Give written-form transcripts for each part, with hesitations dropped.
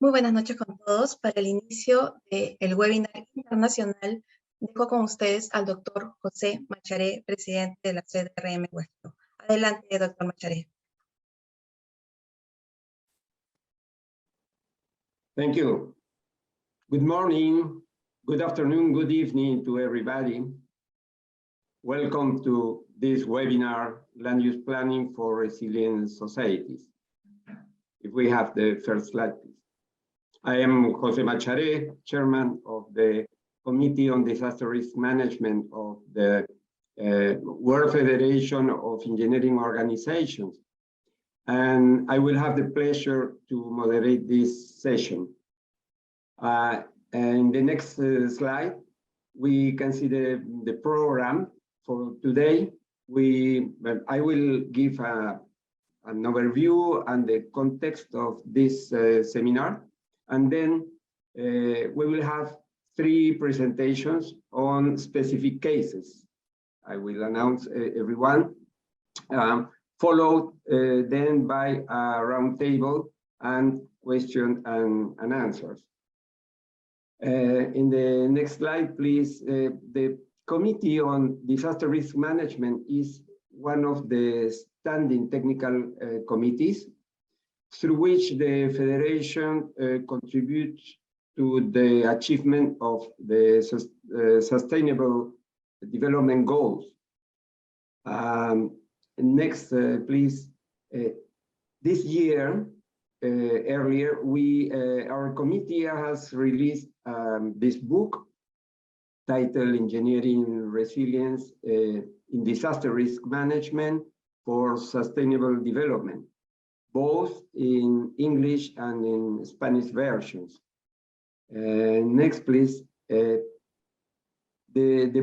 Muy buenas noches con todos. Para el inicio del webinar internacional, dejo con ustedes al doctor José Macharé, presidente de la CDRM Huesco. Adelante, doctor Macharé. Thank you. Good morning, good afternoon, good evening to everybody. Welcome to this webinar, Land Use Planning for Resilient Societies. If we have the first slide, please. I am José Macharé, chairman of the Committee on Disaster Risk Management of the World Federation of Engineering Organizations. And I will have the pleasure to moderate this session. And the next slide, we can see the program for today. I will give an overview and the context of this seminar. And then we will have 3 presentations on specific cases. I will announce everyone, followed then by a roundtable and question and answers. In the next slide, please, the Committee on Disaster Risk Management is one of the standing technical committees through which the Federation contributes to the achievement of the Sustainable Development Goals. Next, please. This year, earlier, our committee has released this book titled Engineering Resilience in Disaster Risk Management for Sustainable Development, both in English and in Spanish versions. Next, please. The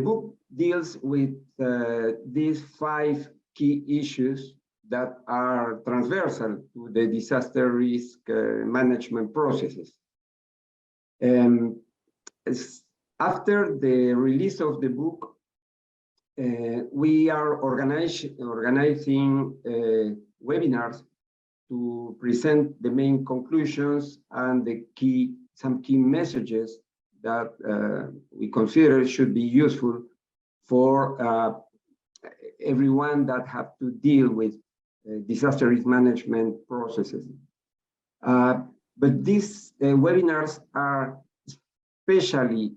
book deals with these 5 key issues that are transversal to the disaster risk management processes. After the release of the book, we are organizing webinars to present the main conclusions and some key messages that we consider should be useful for everyone that have to deal with disaster risk management processes. But these webinars are especially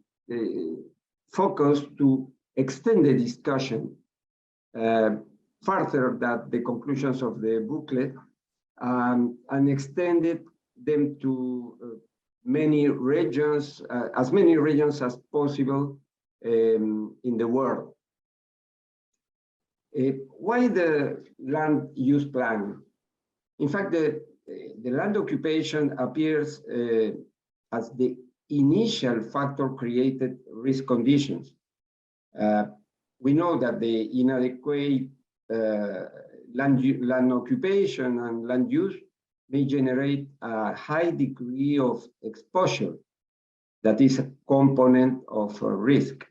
focused to extend the discussion further than the conclusions of the booklet, and extended them to many regions, as many regions as possible in the world. Why the land use plan? In fact, the land occupation appears as the initial factor created risk conditions. We know that the inadequate land occupation and land use may generate a high degree of exposure that is a component of risk.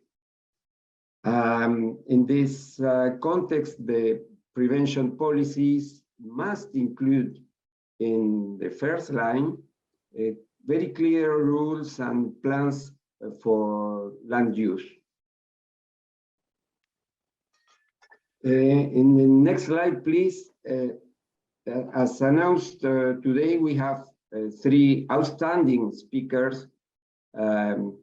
In this context, the prevention policies must include in the first line very clear rules and plans for land use. In the next slide, please. As announced today, we have 3 outstanding speakers. 2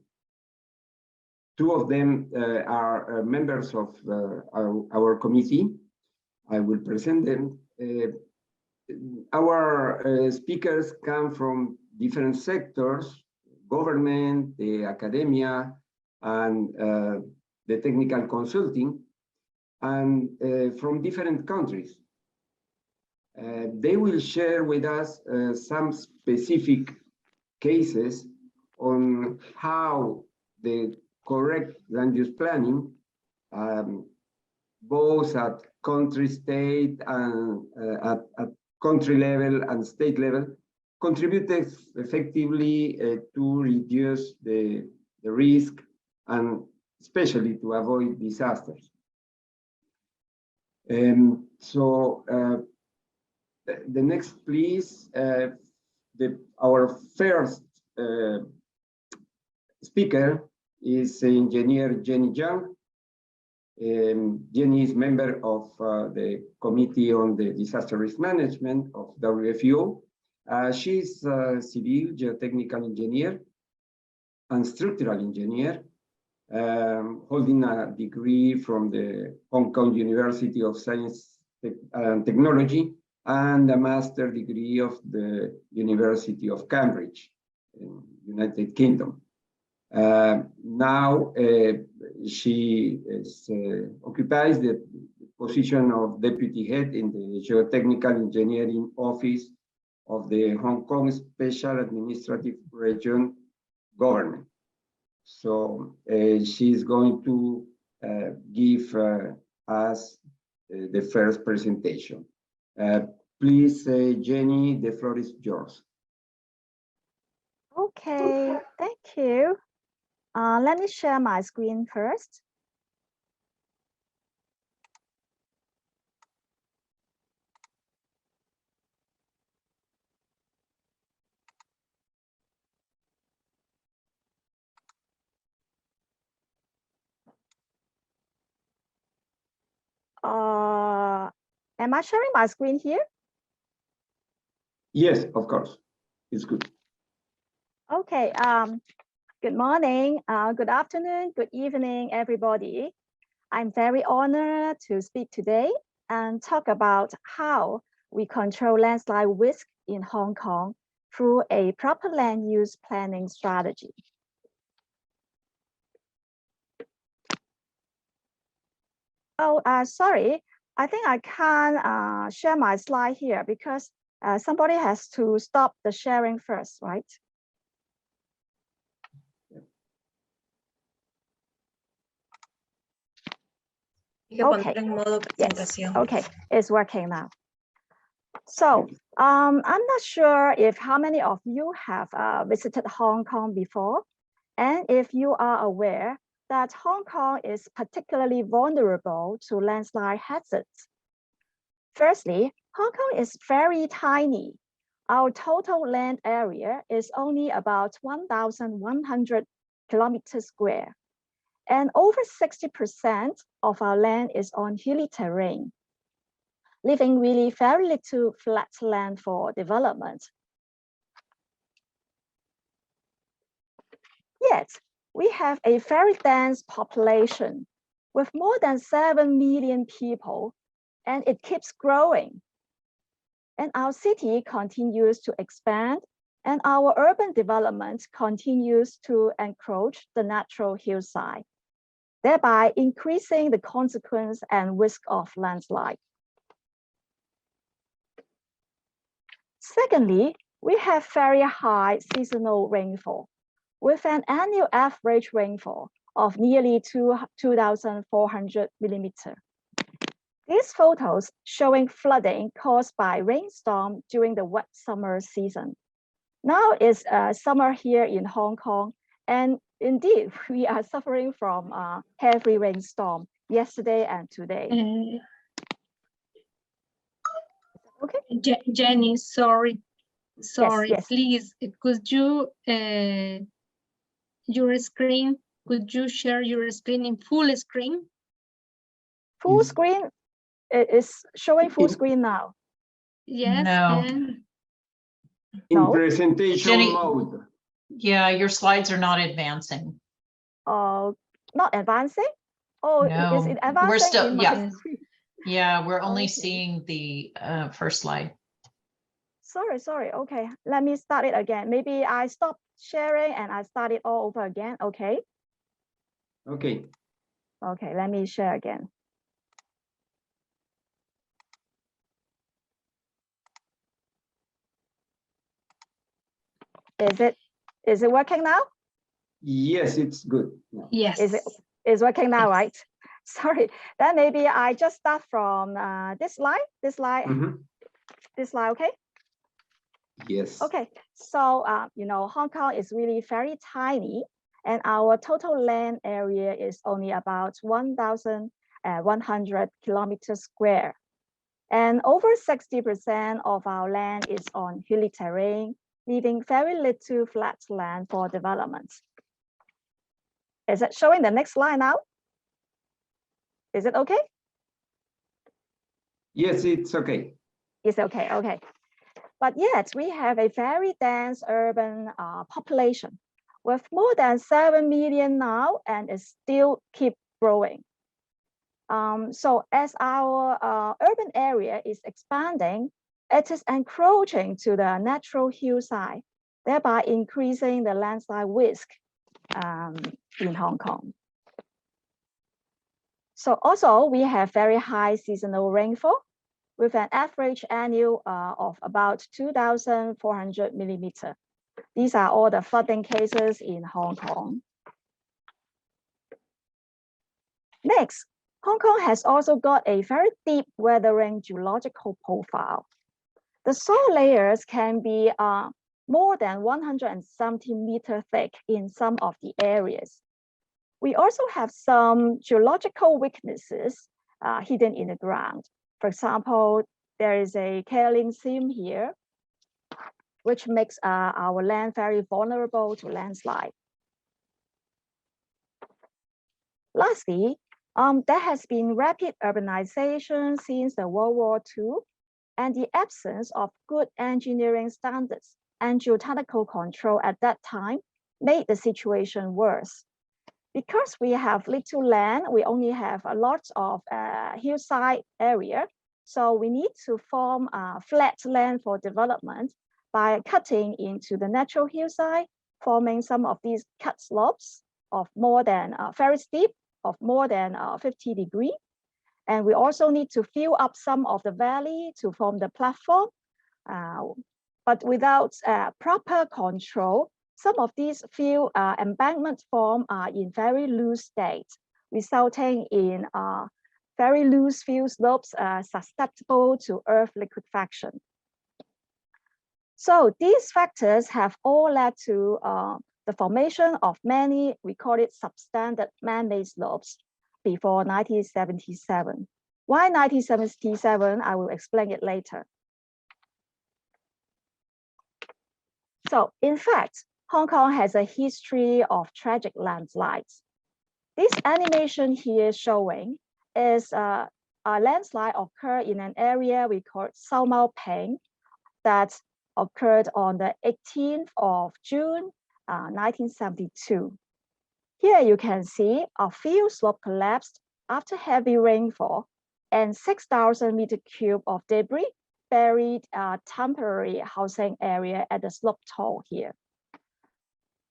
of them are members of our committee. I will present them. Our speakers come from different sectors: government, the academia, and the technical consulting, and from different countries. They will share with us some specific cases on how the correct land use planning, both at country, state, and at country level and state level, contributed effectively to reduce the risk and especially to avoid disasters. The next, please. our first speaker is engineer Jenny Young. Jenny is member of the Committee on the Disaster Risk Management of WFU. She's a civil geotechnical engineer and structural engineer, holding a degree from the Hong Kong University of Science and Technology and a master degree of the University of Cambridge in United Kingdom. Now she occupies the position of deputy head in the Geotechnical Engineering Office of the Hong Kong Special Administrative Region Government. So she's going to give us the first presentation. Please, Jenny, the floor is yours. Okay, thank you. Let me share my screen first. Am I sharing my screen here? Yes, of course. It's good. Okay. Good morning, good afternoon, good evening, everybody. I'm very honored to speak today and talk about how we control landslide risk in Hong Kong through a proper land use planning strategy. Oh, sorry. I think I can't share my slide here because somebody has to stop the sharing first, right? Okay. Yes. Okay, it's working now. So I'm not sure if how many of you have visited Hong Kong before, and if you are aware that Hong Kong is particularly vulnerable to landslide hazards. Firstly, Hong Kong is very tiny. Our total land area is only about 1,100 kilometers square. And over 60% of our land is on hilly terrain, leaving really very little flat land for development. Yet, we have a very dense population with more than 7 million people, and it keeps growing. And our city continues to expand, and our urban development continues to encroach the natural hillside, thereby increasing the consequence and risk of landslide. Secondly, we have very high seasonal rainfall, with an annual average rainfall of nearly 2,400 millimeters. These photos showing flooding caused by rainstorm during the wet summer season. Now is summer here in Hong Kong, and indeed, we are suffering from a heavy rainstorm yesterday and today. Okay. Jenny, sorry, yes. Please, could you your screen? Could you share your screen in full screen? Full screen? It is showing full screen now. Yes. No. In presentation Jenny, mode. Yeah, your slides are not advancing. Not advancing? Oh, no. Is it advancing? We're still, yeah, we're only seeing the first slide. Sorry. Okay, let me start it again. Maybe I stop sharing and I start it all over again. Okay. Okay, let me share again. Is it working now? yes, it's good. No. Yes. Is working now, right? Sorry, then maybe I just start from this slide, this slide, okay? Yes. Okay, so Hong Kong is really very tiny, and our total land area is only about 1,100 kilometers square. And over 60% of our land is on hilly terrain, leaving very little flat land for development. Is it showing the next slide now? Is it okay? Yes, it's okay. It's okay, okay. But yet we have a very dense urban population with more than 7 million now, and it still keep growing. So as our urban area is expanding, it is encroaching to the natural hillside, thereby increasing the landslide risk in Hong Kong. So also we have very high seasonal rainfall with an average annual of about 2,400 millimeters. These are all the flooding cases in Hong Kong. Next, Hong Kong has also got a very deep weathering geological profile. The soil layers can be more than 170 meters thick in some of the areas. We also have some geological weaknesses hidden in the ground. For example, there is a kaolin seam here, which makes our land very vulnerable to landslide. Lastly, there has been rapid urbanization since the World War II, and the absence of good engineering standards and geotechnical control at that time made the situation worse. Because we have little land, we only have a lot of hillside area, so we need to form flat land for development by cutting into the natural hillside, forming some of these cut slopes of more than very steep, of more than 50 degrees. And we also need to fill up some of the valley to form the platform. But without proper control, some of these field embankment form are in very loose state, resulting in very loose field slopes susceptible to earth liquefaction. So these factors have all led to the formation of many, we call it substandard man-made slopes before 1977. Why 1977? I will explain it later. So in fact, Hong Kong has a history of tragic landslides. This animation here showing is a landslide occurred in an area we call Sau Mau Ping that occurred on the 18th of June, 1972. Here you can see a field slope collapsed after heavy rainfall, and 6,000 meters cubed of debris buried a temporary housing area at the slope toe here.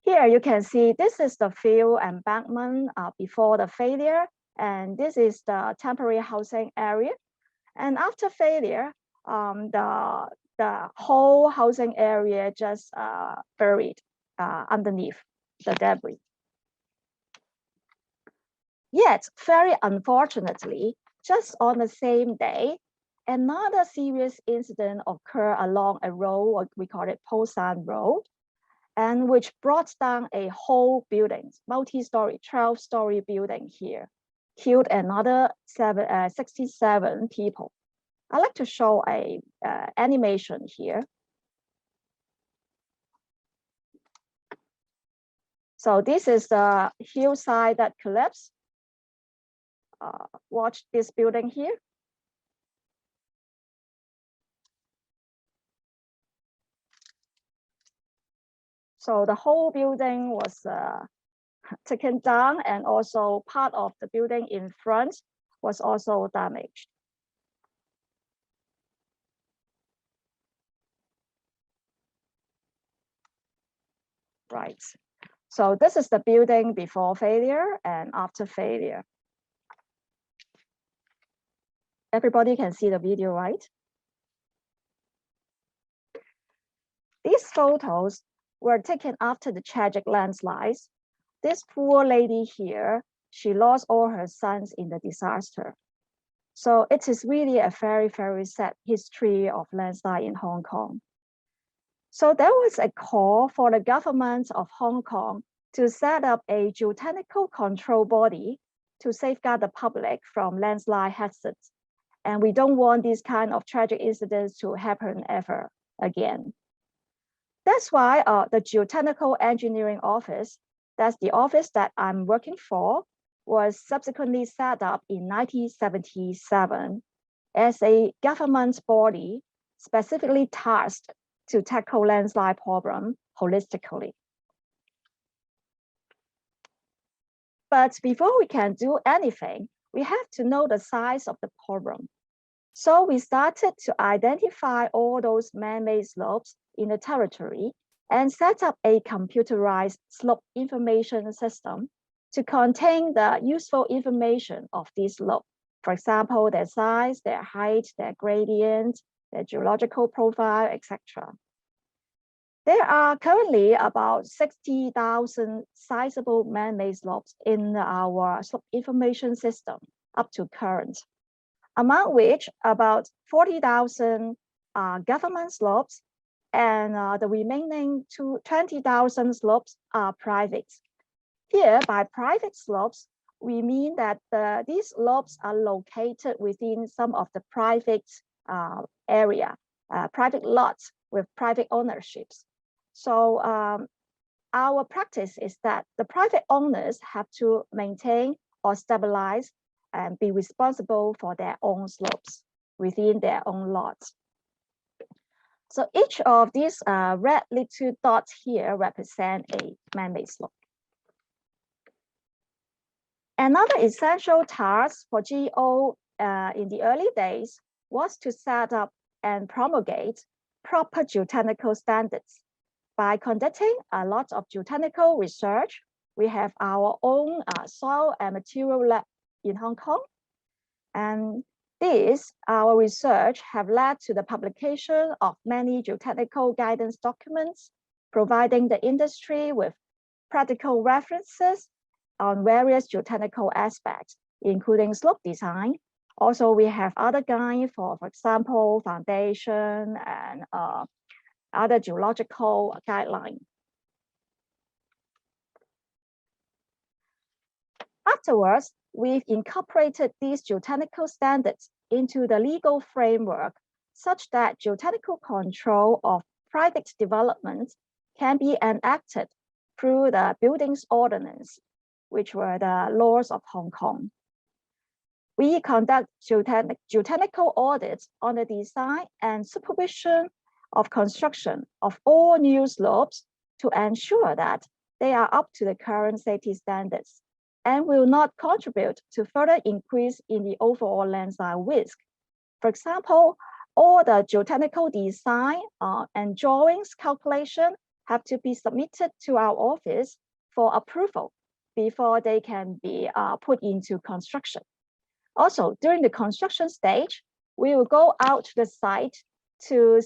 Here you can see this is the field embankment before the failure, and this is the temporary housing area. And after failure, the whole housing area just buried underneath the debris. Yet, very unfortunately, just on the same day, another serious incident occurred along a road, we call it Posan Road, and which brought down a whole building, multi-story, 12-story building here, killed another 67 people. I'd like to show a animation here. So this is the hillside that collapsed. Watch this building here. So the whole building was taken down, and also part of the building in front was also damaged. Right. So this is the building before failure and after failure. Everybody can see the video, right? These photos were taken after the tragic landslides. This poor lady here, she lost all her sons in the disaster. So it is really a very, very sad history of landslide in Hong Kong. So there was a call for the government of Hong Kong to set up a geotechnical control body to safeguard the public from landslide hazards. And we don't want these kind of tragic incidents to happen ever again. That's why the Geotechnical Engineering Office, that's the office that I'm working for, was subsequently set up in 1977 as a government body specifically tasked to tackle landslide problem holistically. But before we can do anything, we have to know the size of the problem. So we started to identify all those man-made slopes in the territory and set up a computerized slope information system to contain the useful information of these slopes. For example, their size, their height, their gradient, their geological profile, etc. There are currently about 60,000 sizable man-made slopes in our slope information system up to current, among which about 40,000 are government slopes and the remaining 20,000 slopes are private. Here, by private slopes, we mean that these slopes are located within some of the private area, private lots with private ownerships. So our practice is that the private owners have to maintain or stabilize and be responsible for their own slopes within their own lots. So each of these red little dots here represent a man-made slope. Another essential task for GO in the early days was to set up and promulgate proper geotechnical standards. By conducting a lot of geotechnical research, we have our own soil and material lab in Hong Kong. And our research have led to the publication of many geotechnical guidance documents, providing the industry with practical references on various geotechnical aspects, including slope design. Also, we have other guides for example, foundation and other geological guidelines. Afterwards, we've incorporated these geotechnical standards into the legal framework such that geotechnical control of private developments can be enacted through the Buildings Ordinance, which were the laws of Hong Kong. We conduct geotechnical audits on the design and supervision of construction of all new slopes to ensure that they are up to the current safety standards and will not contribute to further increase in the overall landslide risk. For example, all the geotechnical design and drawings calculation have to be submitted to our office for approval before they can be put into construction. Also, during the construction stage, we will go out to the site to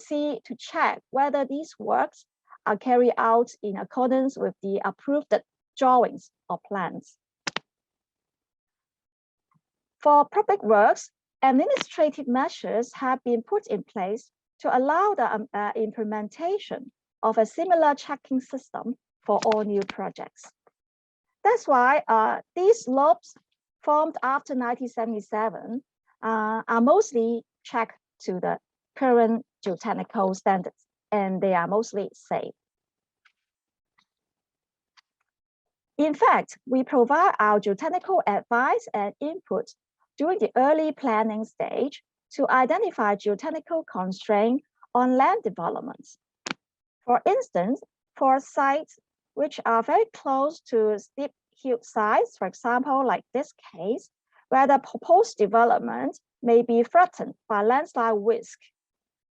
check whether these works are carried out in accordance with the approved drawings or plans. For public works, administrative measures have been put in place to allow the implementation of a similar checking system for all new projects. That's why these slopes formed after 1977 are mostly checked to the current geotechnical standards, and they are mostly safe. In fact, we provide our geotechnical advice and input during the early planning stage to identify geotechnical constraints on land developments. For instance, for sites which are very close to steep hill sites, for example, like this case, where the proposed development may be threatened by landslide risk,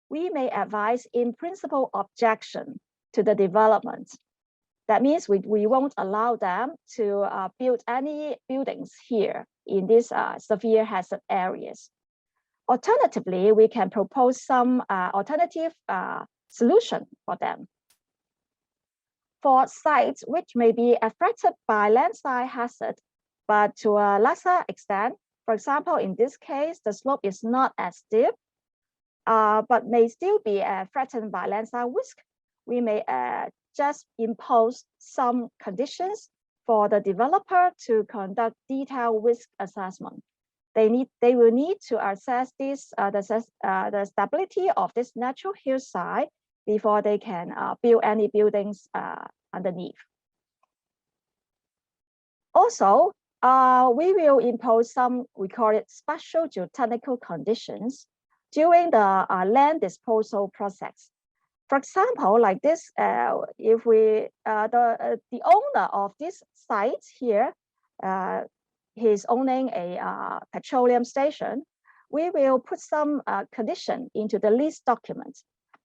we may advise in principle objection to the development. That means we won't allow them to build any buildings here in these severe hazard areas. Alternatively, we can propose some alternative solution for them. For sites which may be affected by landslide hazard, but to a lesser extent, for example, in this case, the slope is not as steep, but may still be threatened by landslide risk, we may just impose some conditions for the developer to conduct detailed risk assessment. They will need to assess this, the stability of this natural hillside before they can build any buildings underneath. Also, we will impose some, we call it special geotechnical conditions during the land disposal process. For example, like this, if we, the owner of this site here, he's owning a petroleum station, we will put some condition into the lease document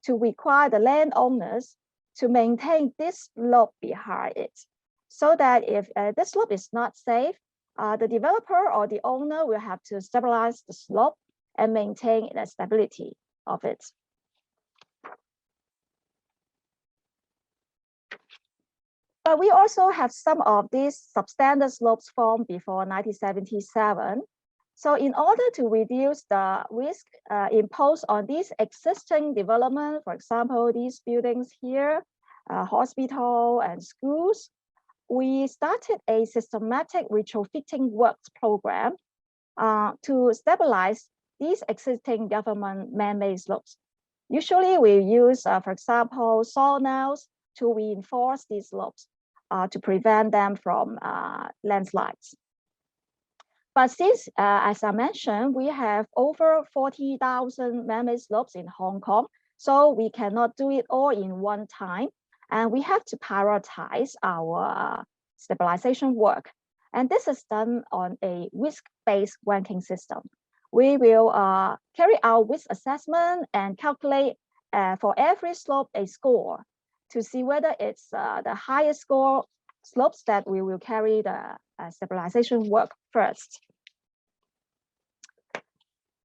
to require the landowners to maintain this slope behind it, so that if this slope is not safe, the developer or the owner will have to stabilize the slope and maintain the stability of it. But we also have some of these substandard slopes formed before 1977. So in order to reduce the risk imposed on these existing development, for example, these buildings here, hospital and schools, we started a systematic retrofitting works program to stabilize these existing government man-made slopes. Usually we use, for example, soil nails to reinforce these slopes to prevent them from landslides. But since, as I mentioned, we have over 40,000 man-made slopes in Hong Kong, so we cannot do it all in one time. And we have to prioritize our stabilization work. And this is done on a risk-based ranking system. We will carry out risk assessment and calculate for every slope a score to see whether it's the highest score slopes that we will carry the stabilization work first.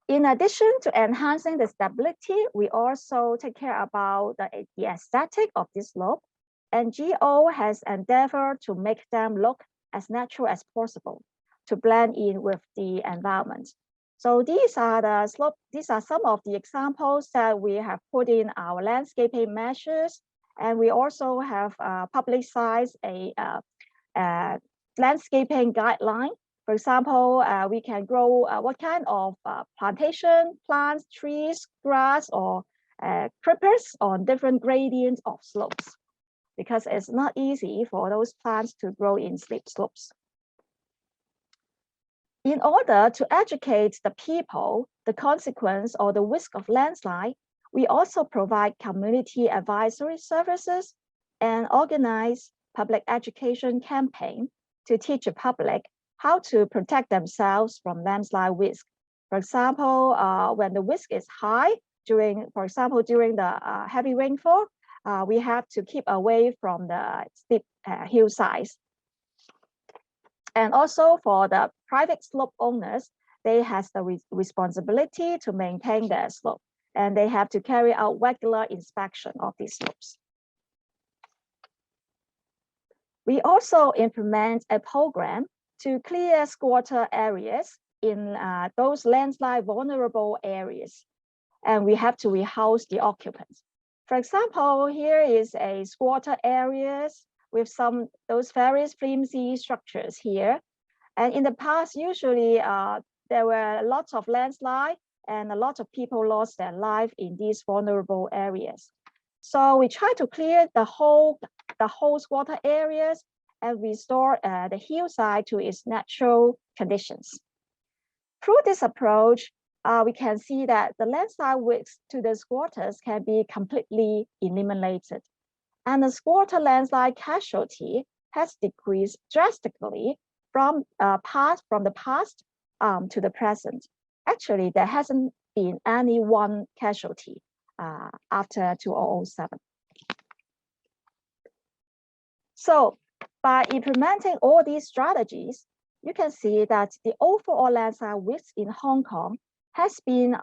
In addition to enhancing the stability, we also take care about the aesthetic of this slope. NGO has endeavored to make them look as natural as possible to blend in with the environment. So these are the slope. These are some of the examples that we have put in our landscaping measures, and we also have publicized a landscaping guideline. For example, we can grow what kind of plantation, plants, trees, grass, or creepers on different gradients of slopes, because it's not easy for those plants to grow in steep slopes. In order to educate the people, the consequence or the risk of landslide, we also provide community advisory services and organize public education campaign to teach the public how to protect themselves from landslide risk. For example, when the risk is high, during the heavy rainfall, we have to keep away from the steep hillsides. And also for the private slope owners, they have the responsibility to maintain their slope, and they have to carry out regular inspection of these slopes. We also implement a program to clear squatter areas in those landslide vulnerable areas, and we have to rehouse the occupants. For example, here is a squatter areas with those very flimsy structures here. And in the past, usually there were lots of landslide and a lot of people lost their life in these vulnerable areas. So we try to clear the whole squatter areas and restore the hillside to its natural conditions. Through this approach, we can see that the landslide risks to the squatters can be completely eliminated. And the squatter landslide casualty has decreased drastically from the past to the present. Actually, there hasn't been any one casualty after 2007. So by implementing all these strategies, you can see that the overall landslide risk in Hong Kong has been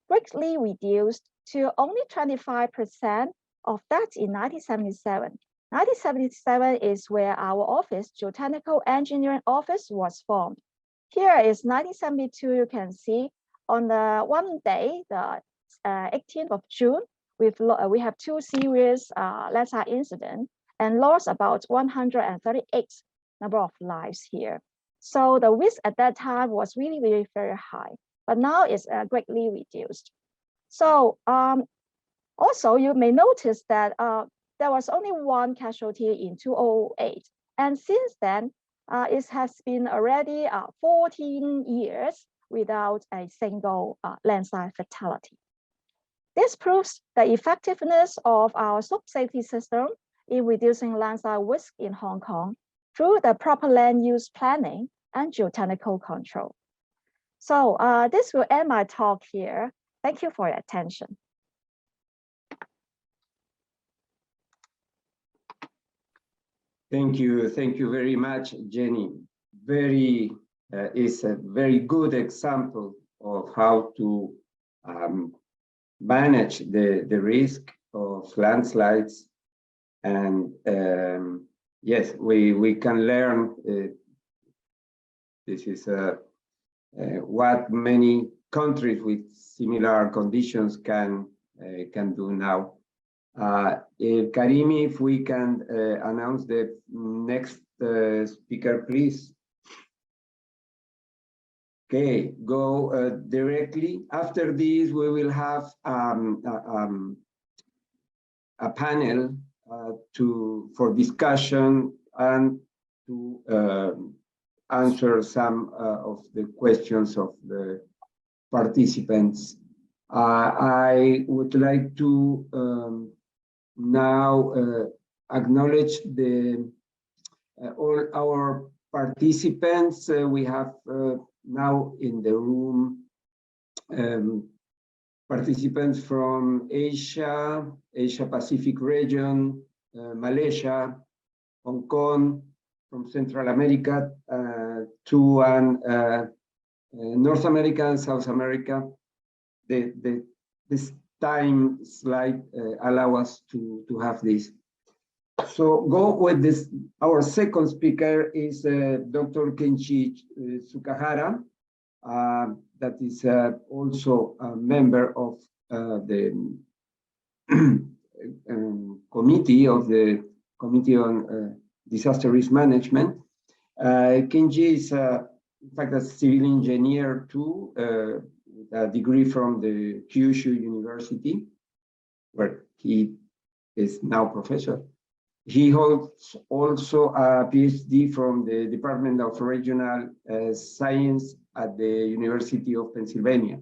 greatly reduced to only 25% of that in 1977. 1977 is where our office, Geotechnical Engineering Office, was formed. Here is 1972, you can see on the one day, the 18th of June, we have two serious landslide incidents and lost about 138 number of lives here. So the risk at that time was really, really very high, but now it's greatly reduced. So Also, you may notice that there was only one casualty in 2008. And since then, it has been already 14 years without a single landslide fatality. This proves the effectiveness of our slope safety system in reducing landslide risk in Hong Kong through the proper land use planning and geotechnical control. So this will end my talk here. Thank you for your attention. Thank you very much, Jenny. Is a very good example of how to manage the risk of landslides. And yes, we can learn. This is what many countries with similar conditions can do now. Karimi, if we can announce the next speaker, please. Okay, go directly. After this, we will have a panel for discussion and to answer some of the questions of the participants. I would like to now acknowledge all our participants. We have now in the room participants from Asia, Pacific region, Malaysia, Hong Kong, from Central America, to North America and South America. This time slide allow us to have this. So go with this. Our second speaker is Dr. Kenji Tsukahara, that is also a member of the committee on disaster risk management. Kenji is in fact a civil engineer too, with a degree from the Kyushu University, where he is now professor. He holds also a PhD from the Department of Regional Science at the University of Pennsylvania.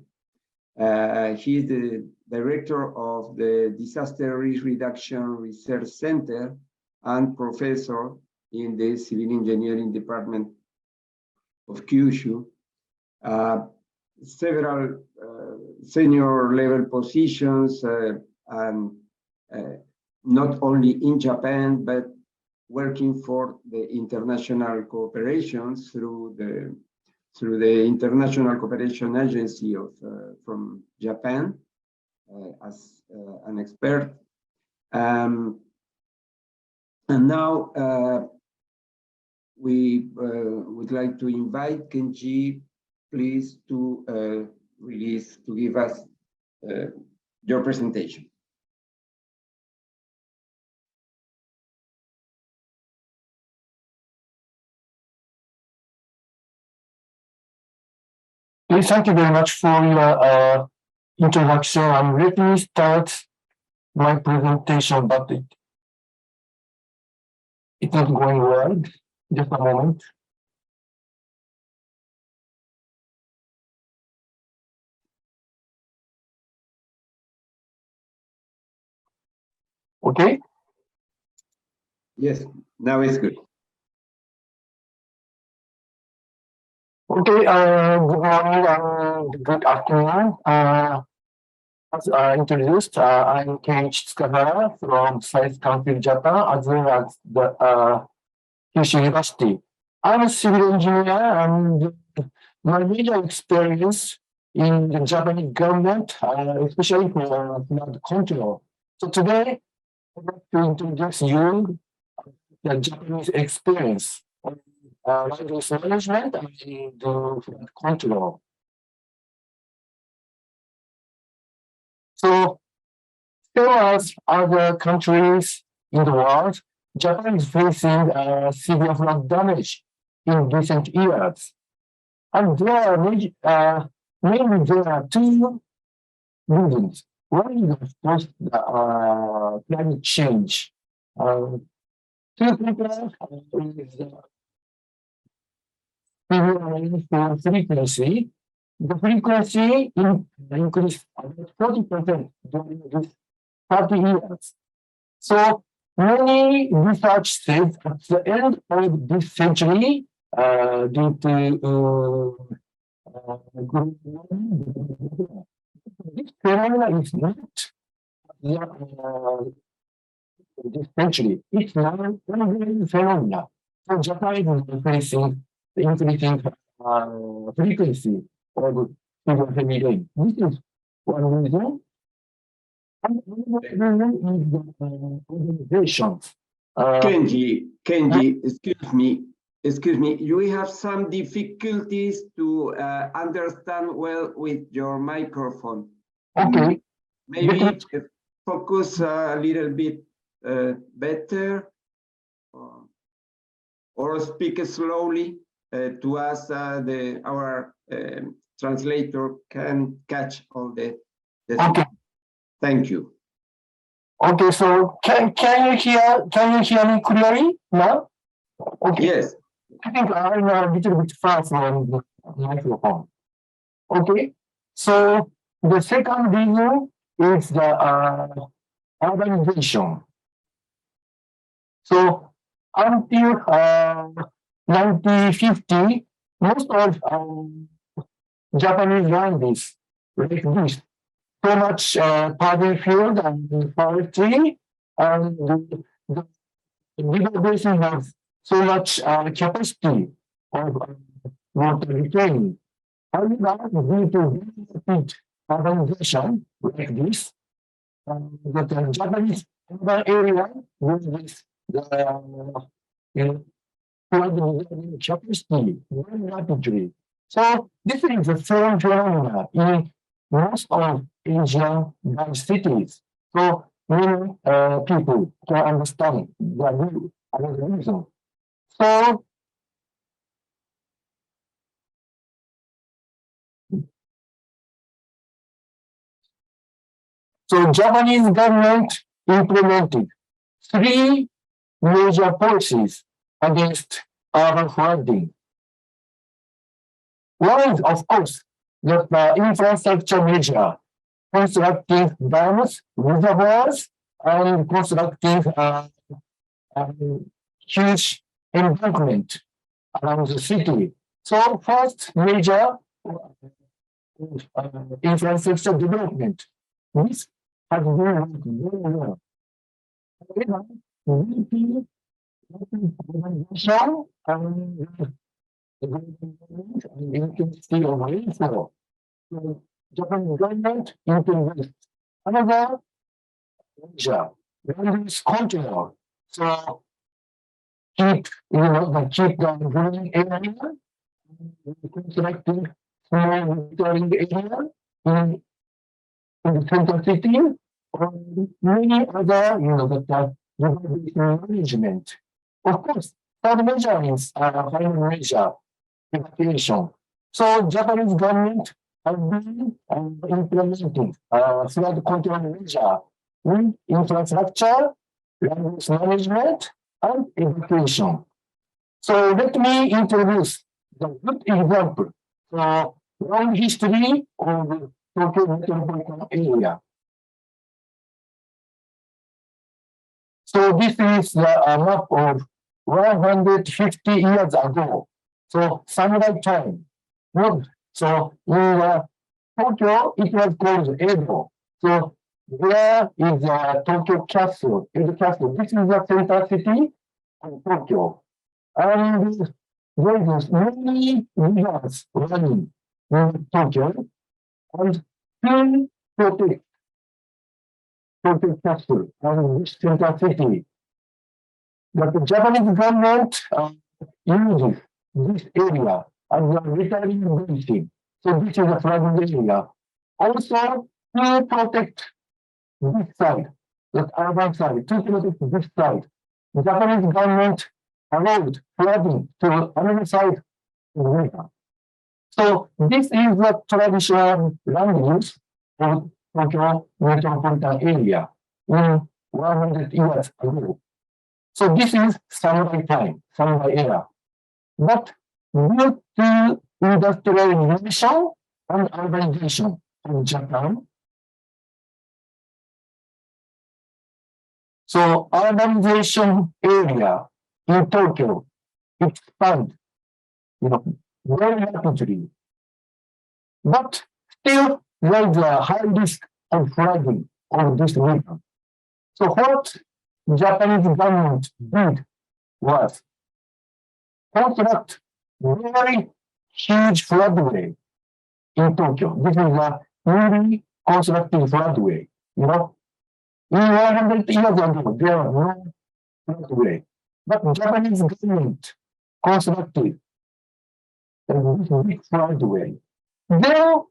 He is the director of the Disaster Risk Reduction Research Center and professor in the Civil Engineering Department of Kyushu. Several senior level positions and not only in Japan, but working for the international cooperations through the International Cooperation Agency from Japan as an expert. And now we would like to invite Kenji, please, to give us your presentation. Thank you very much for your introduction. Let me start my presentation, but it's not going well. Just a moment. Okay? Yes, now it's good. Okay, good morning and good afternoon. As introduced, I'm Kenji Tsukahara from South Country, Japan, as well as the Kyushu University. I'm a civil engineer, and my major experience in the Japanese government, especially for flood control. So today, I'd like to introduce you the Japanese experience on land use management and the flood control. So, same as other countries in the world, Japan is facing severe flood damage in recent years. And there are mainly there are two reasons one is of course the climate change. Two people is frequency. The frequency increased about 40% during this 30 years. So many research says at the end of this century, due to global warming, this phenomenon is not this century. It's not a phenomenon. So Japan is facing the increasing frequency of severe heavy rain. This is one reason. And another reason is the organization. Kenji, excuse me, you have some difficulties to understand well with your microphone. Okay. Maybe focus a little bit better or speak slowly to us. Our translator can catch all the Okay. Thank you. Okay, so can you hear me clearly now? Okay. Yes. I think I'm a little bit far from the microphone. Okay. So the second reason is the urbanization. So until 1950, most of Japanese land is like this. So much paddy field and forestry, and the river basin has so much capacity of water retaining. However, due to rapid urbanization like this, the Japanese urban area with this flooding capacity very rapidly. So this is the same phenomena in most of Asian large cities. So many people can understand the reason. So Japanese government implemented 3 major policies against urban flooding. One is, of course, the infrastructure measure, constructing dams, reservoirs, and constructing huge embankment around the city. So first major infrastructure development. This has been working very well. However, urbanization and intensity of rainfall. So Japanese government introduced another measure, land use control. So keep the green area, constructing small watering area in the central city, or many other, management. Of course, third measure is final measure, evacuation. So Japanese government has been implementing flood control measure in infrastructure, land use management, and evacuation. So let me introduce the good example for long history of Tokyo metropolitan area. So this is the map of 150 years ago. So samurai time. So in Tokyo, it was called Edo. So there is Tokyo Castle, Edo Castle. This is the center city of Tokyo. And there is many rivers running in Tokyo. And to protect Tokyo Castle and this center city, but the Japanese government uses this area as a retiring basin. So this is a flooding area. Also, to protect this side, the urban side, to protect this side, the Japanese government allowed flooding to another side of the river. So this is the traditional land use of Tokyo metropolitan area in 100 years ago. So this is samurai time, samurai era. But due to industrialization and urbanization in Japan, so urbanization area in Tokyo expand, very rapidly. But still there is a high risk of flooding of this region. So what Japanese government did was construct very huge floodway in Tokyo. This is a newly constructed floodway. In 100 years ago, there was no floodway. But Japanese government constructed a big floodway. Then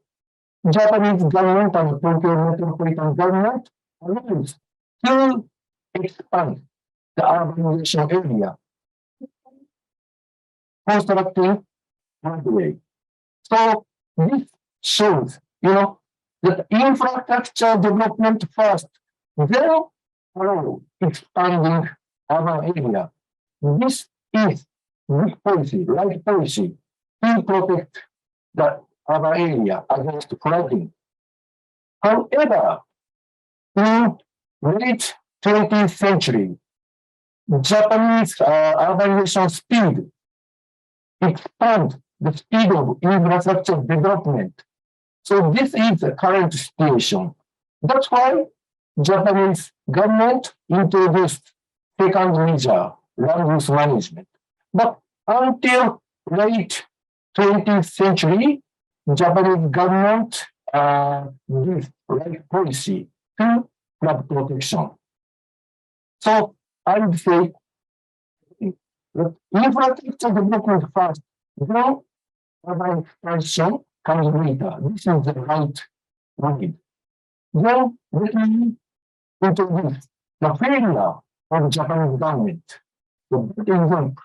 Japanese government and Tokyo metropolitan government arranged to expand the urbanization area, constructing floodway. So this shows, that infrastructure development first, then follow expanding urban area. This is good policy, right policy to protect the urban area against flooding. However, in late 20th century, Japanese urbanization speed expand the speed of infrastructure development. So this is the current situation. That's why Japanese government introduced second measure, land use management. But until late 20th century, Japanese government used right policy to flood protection. So I would say that infrastructure development first, then urban expansion comes later. This is the right way. Then let me introduce the failure of Japanese government. So that example.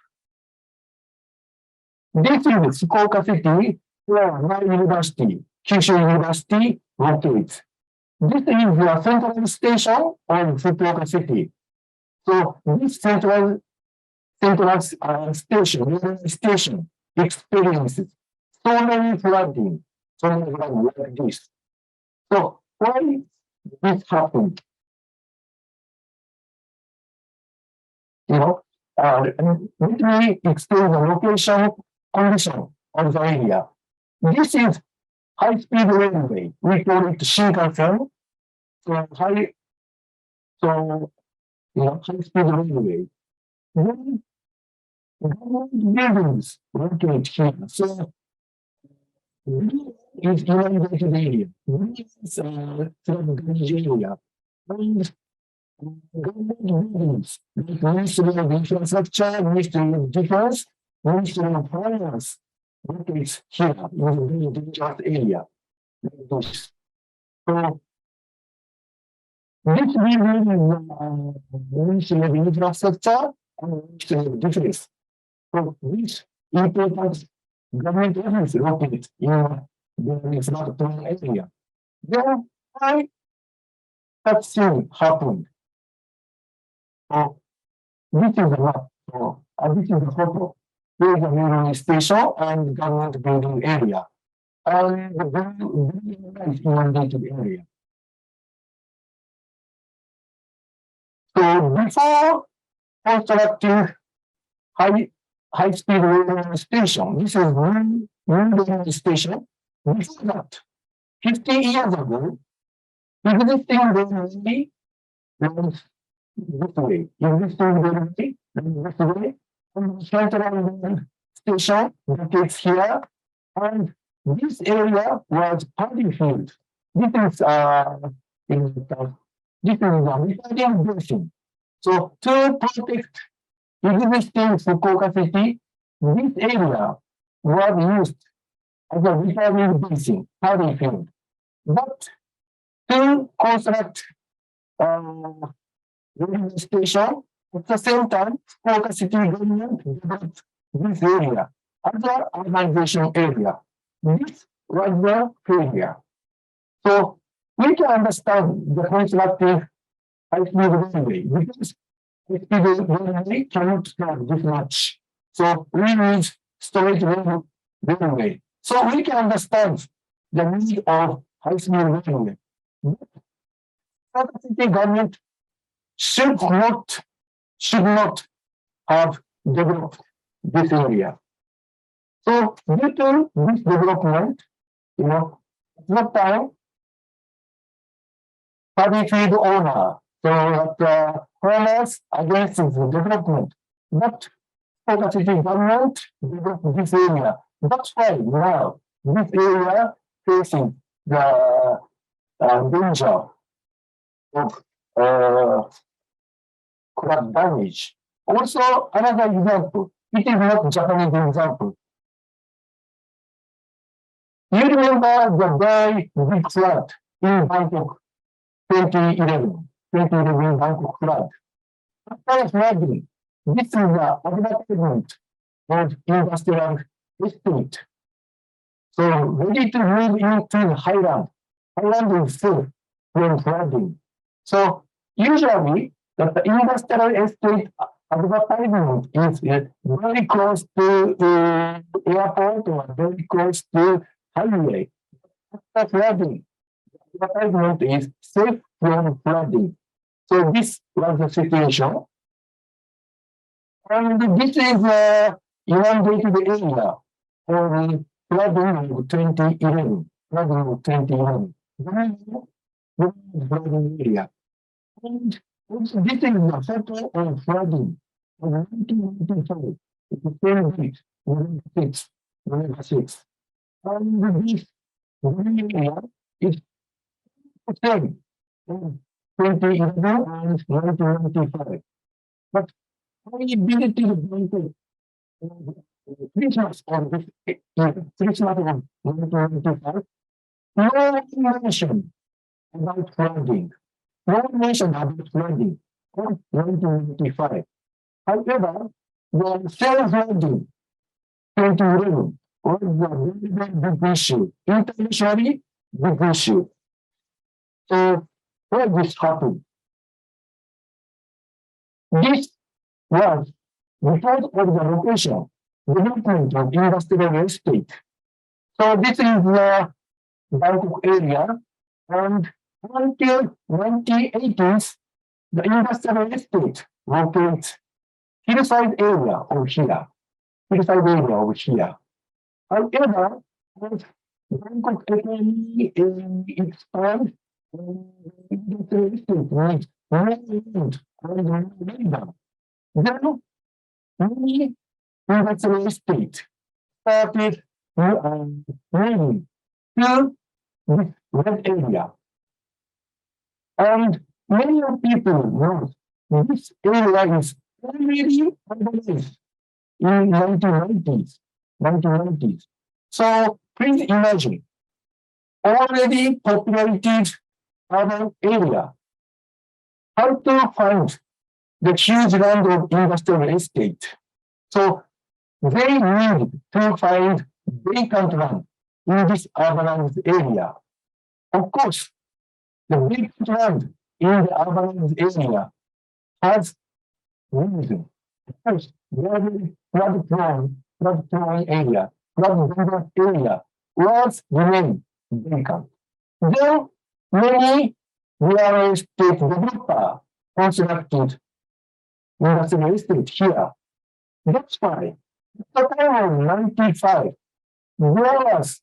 This is Fukuoka City, where my university, Kyushu University, locates. This is the central station of Fukuoka City. So this central station experiences so many flooding like this. So why this happened? Let me explain the location condition of the area. This is high-speed railway. We call it Shinkansen. So high-speed railway. Then buildings located here. So is inundated area. This is drainage area. And government buildings, like Ministry of Infrastructure, Ministry of Defense, Ministry of Finance, located here in the dangerous area. So this building is Ministry of Infrastructure and Ministry of Defense. So this important government office located in the flood area. Then why that thing happened? So this is the map. So this is the photo. There is a railway station and government building area. And the building is inundated area. So before constructing high-speed railway station, this is one railway station. Before that, 50 years ago, existing railway runs this way, existing railway runs this way, and the central station locates here, and this area was paddy field. This is a recording basin. So to protect existing Fukuoka City, this area was used as a recording basin, paddy field. But to construct railway station, at the same time, Fukuoka City government developed this area as an urbanization area. This was the failure. So we can understand the constructive high-speed railway because high-speed railway cannot start this much. So we need storage railway. So we can understand the need of high-speed railway. But the government should not have developed this area. So due to this development, at that time, paddy field owner, so that farmers against the development, but Fukuoka city government developed this area. That's why now this area facing the danger of crop damage. Also, another example, it is not Japanese example. You remember the very big flood in Bangkok 2011 Bangkok flood. After flooding, this is the advertisement of industrial estate. So ready to move into highland. Highland is full from flooding. So usually the industrial estate advertisement is very close to the airport or very close to highway. After flooding, the advertisement is safe from flooding. So this was the situation. And this is inundated area for the flooding of 2011. Flooding area. And also this is the photo of flooding of 1995. It's the same date, November 6. And this area is the same in 2011 and 1995. But I visited Bangkok Christmas of this year, Christmas of 1995. No mention about flooding. No mention about flooding of 1995. However, the same flooding 2011 was a very big issue, internationally big issue. So why this happened? This was because of the location, development of industrial estate. So this is the Bangkok area, and until 1980s, the industrial estate locates hillside area over here. However, as Bangkok economy expands, industrial estate needs more land and more labor. Then many industrial estate started moving to this red area. And many people know this area is already urbanized in 1990s. So please imagine already populated urban area. How to find the huge land of industrial estate? So they need to find vacant land in this urbanized area. Of course, the vacant land in the urbanized area has reason. First, flood-prone area, flood-dangerous area was remain vacant. Then many real estate developer constructed industrial estate here. That's why at the time of 95, there was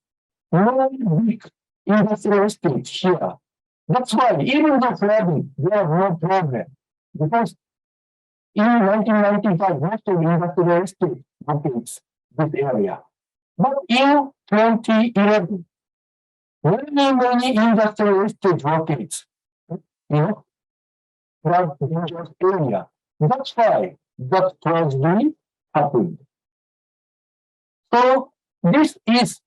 no big industrial estate here. That's why even the flooding, there was no problem. Because in 1995, most of the industrial estate locates this area. But in 2011, many industrial estate locates, flood dangerous area. That's why that tragedy happened. So this is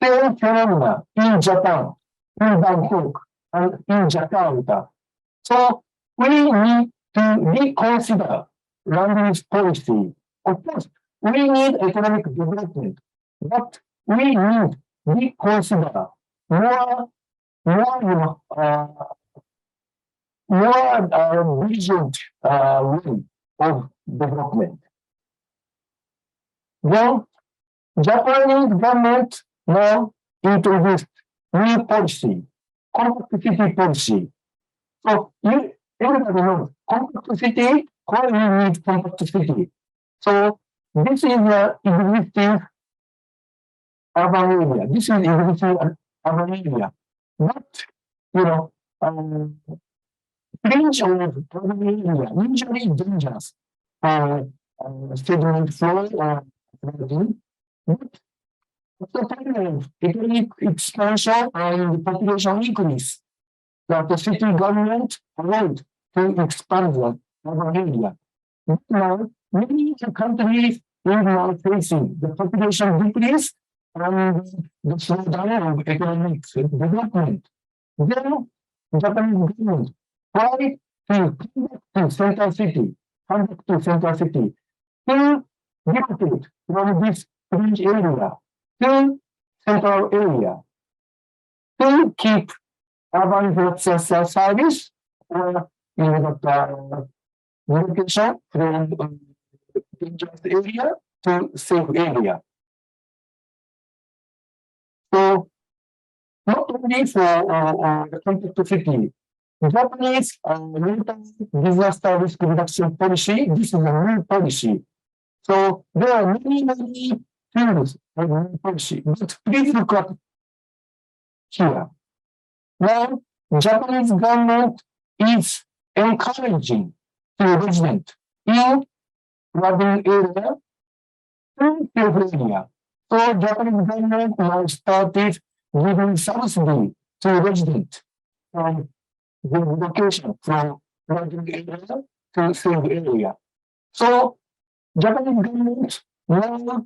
same phenomena in Japan, in Bangkok, and in Jakarta. So we need to reconsider land use policy. Of course, we need economic development, but we need to reconsider more more, more vision way of development. Then Japanese government now introduced new policy, compact city policy. So everybody knows compact city, why we need compact city. So this is the existing urban area. This is existing urban area. But, you know, fringe of urban area, usually dangerous for sediment flow or flooding. But at the time of economic expansion and population increase, that the city government allowed to expand the urban area. Now, many countries are now facing the population decrease and the slowdown of economic development. Then, Japanese government tried to come back to central city, to relocate from this fringe area to central area, to keep urban infrastructure service or relocation from dangerous area to safe area. So not only for the compact city, Japanese disaster risk reduction policy, this is a new policy. So there are many fields of new policy. But please look at here. Now, Japanese government is encouraging to residents in flooding area to safe area. So Japanese government now started giving subsidy to residents from the location from flooding area to safe area. So Japanese government now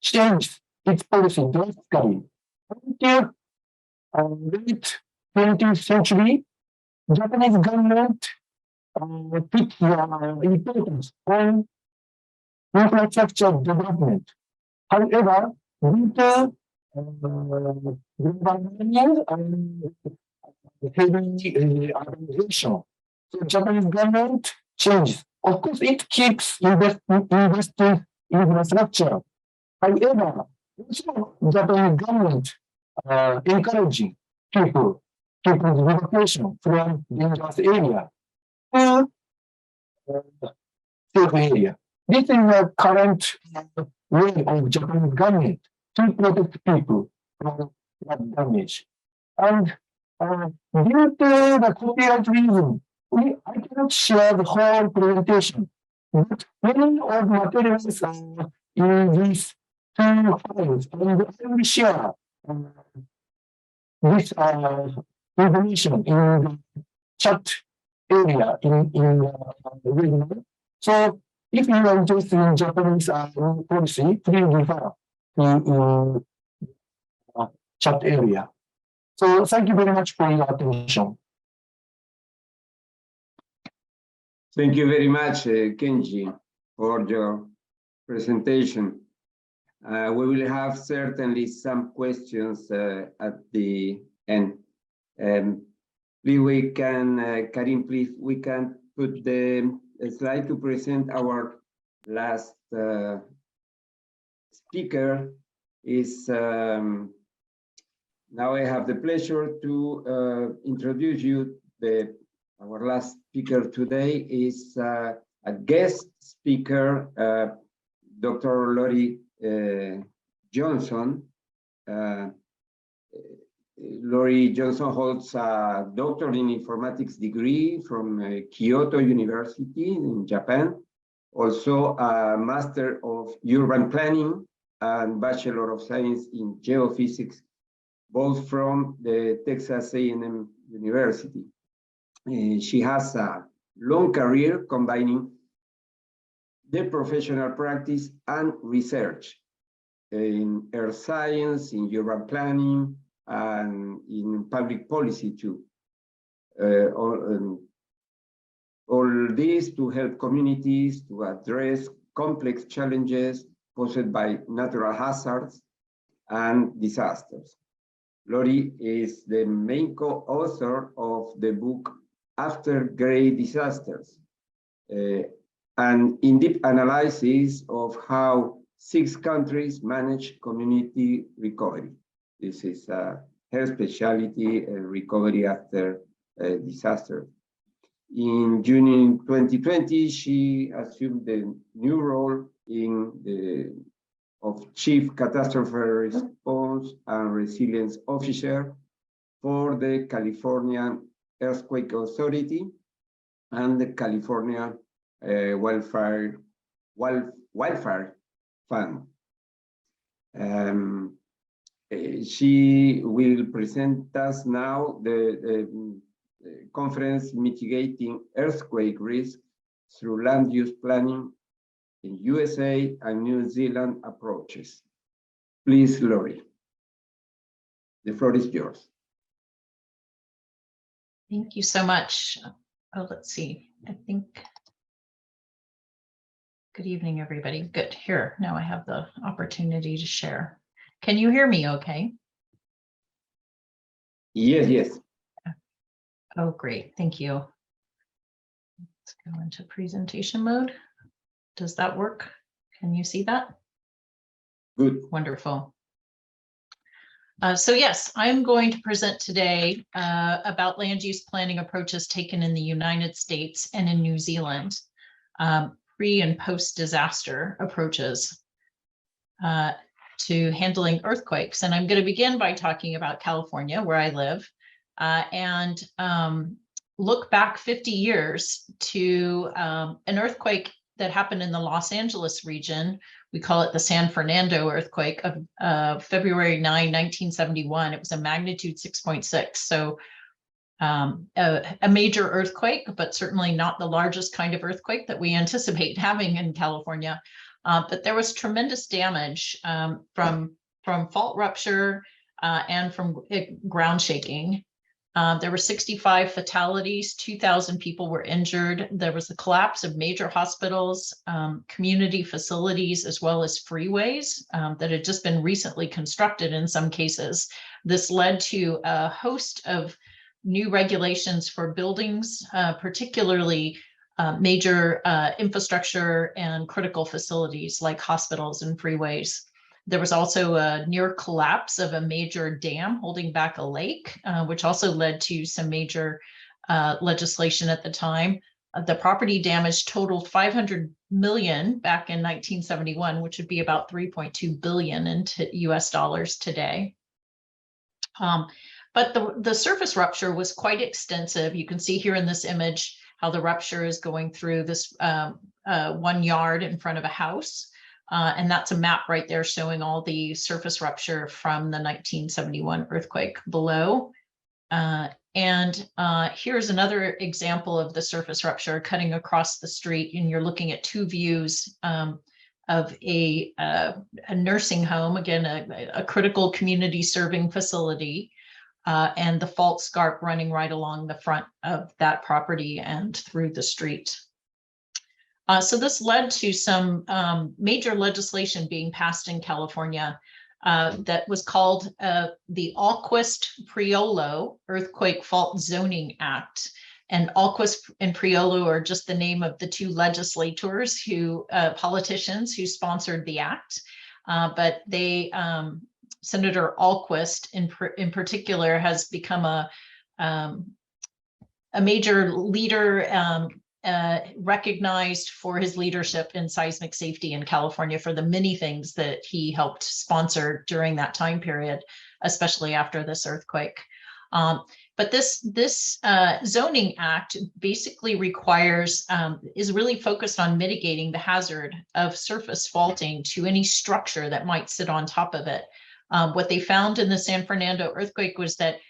changed its policy drastically. Until late 20th century, Japanese government put the importance on infrastructure development. However, due to global warming and heavy urbanization, so Japanese government changed. Of course, it keeps investing in infrastructure. However, also Japanese government encouraging people's relocation from dangerous area to safe area. This is the current way of Japanese government to protect people from that damage. And due to the copyright reason, I cannot share the whole presentation, but many of materials are in these two files, and I will share this information in the chat area in the webinar. So if you are interested in Japanese policy, please refer to chat area. So thank you very much for your attention. Thank you very much, Kenji, for your presentation. We will have certainly some questions at the end. Please, we can, Karim, please, we can put the slide to present our last speaker. Is now I have the pleasure to introduce you. Our last speaker today is a guest speaker, Dr. Lori Johnson. Lori Johnson holds a doctorate in informatics degree from Kyoto University in Japan, also a Master of Urban Planning and Bachelor of Science in Geophysics, both from the Texas A&M University. She has a long career combining the professional practice and research in earth science, in urban planning, and in public policy too. All this to help communities to address complex challenges posed by natural hazards and disasters. Lori is the main co-author of the book After Great Disasters, an in-depth analysis of how 6 countries manage community recovery. This is her specialty, recovery after disaster. In June 2020, she assumed the new role of Chief Catastrophe Response and Resilience Officer for the California Earthquake Authority and the California Wildfire Fund. She will present us now the conference Mitigating Earthquake Risk through Land Use Planning in USA and New Zealand approaches. Please, Lori, the floor is yours. Thank you so much. Oh, let's see. I think. Good evening, everybody. Good. Here, now I have the opportunity to share. Can you hear me okay? Yes. Oh, great. Thank you. Let's go into presentation mode. Does that work? Can you see that? Good. Wonderful. So yes, I'm going to present today about land use planning approaches taken in the United States and in New Zealand, pre and post disaster approaches to handling earthquakes. And I'm going to begin by talking about California, where I live, and look back 50 years to an earthquake that happened in the Los Angeles region. We call it the San Fernando earthquake of February 9, 1971. It was a magnitude 6.6. So a major earthquake, but certainly not the largest kind of earthquake that we anticipate having in California. But there was tremendous damage from fault rupture and from ground shaking. There were 65 fatalities, 2,000 people were injured. There was the collapse of major hospitals, community facilities, as well as freeways that had just been recently constructed in some cases. This led to a host of new regulations for buildings, particularly major infrastructure and critical facilities like hospitals and freeways. There was also a near collapse of a major dam holding back a lake, which also led to some major legislation at the time. The property damage totaled 500 million back in 1971, which would be about 3.2 billion into US dollars today. But the surface rupture was quite extensive. You can see here in this image how the rupture is going through this 1 yard in front of a house. And that's a map right there showing all the surface rupture from the 1971 earthquake below. Here's another example of the surface rupture cutting across the street, and you're looking at 2 views of a nursing home, again, a critical community serving facility, and the fault scarp running right along the front of that property and through the street. So this led to some major legislation being passed in California that was called the Alquist-Priolo Earthquake Fault Zoning Act. And Alquist and Priolo are just the name of the 2 legislators politicians who sponsored the act. But they, Senator Alquist in particular has become a major leader, recognized for his leadership in seismic safety in California for the many things that he helped sponsor during that time period, especially after this earthquake. But this zoning act basically requires, is really focused on mitigating the hazard of surface faulting to any structure that might sit on top of it. What they found in the San Fernando earthquake was that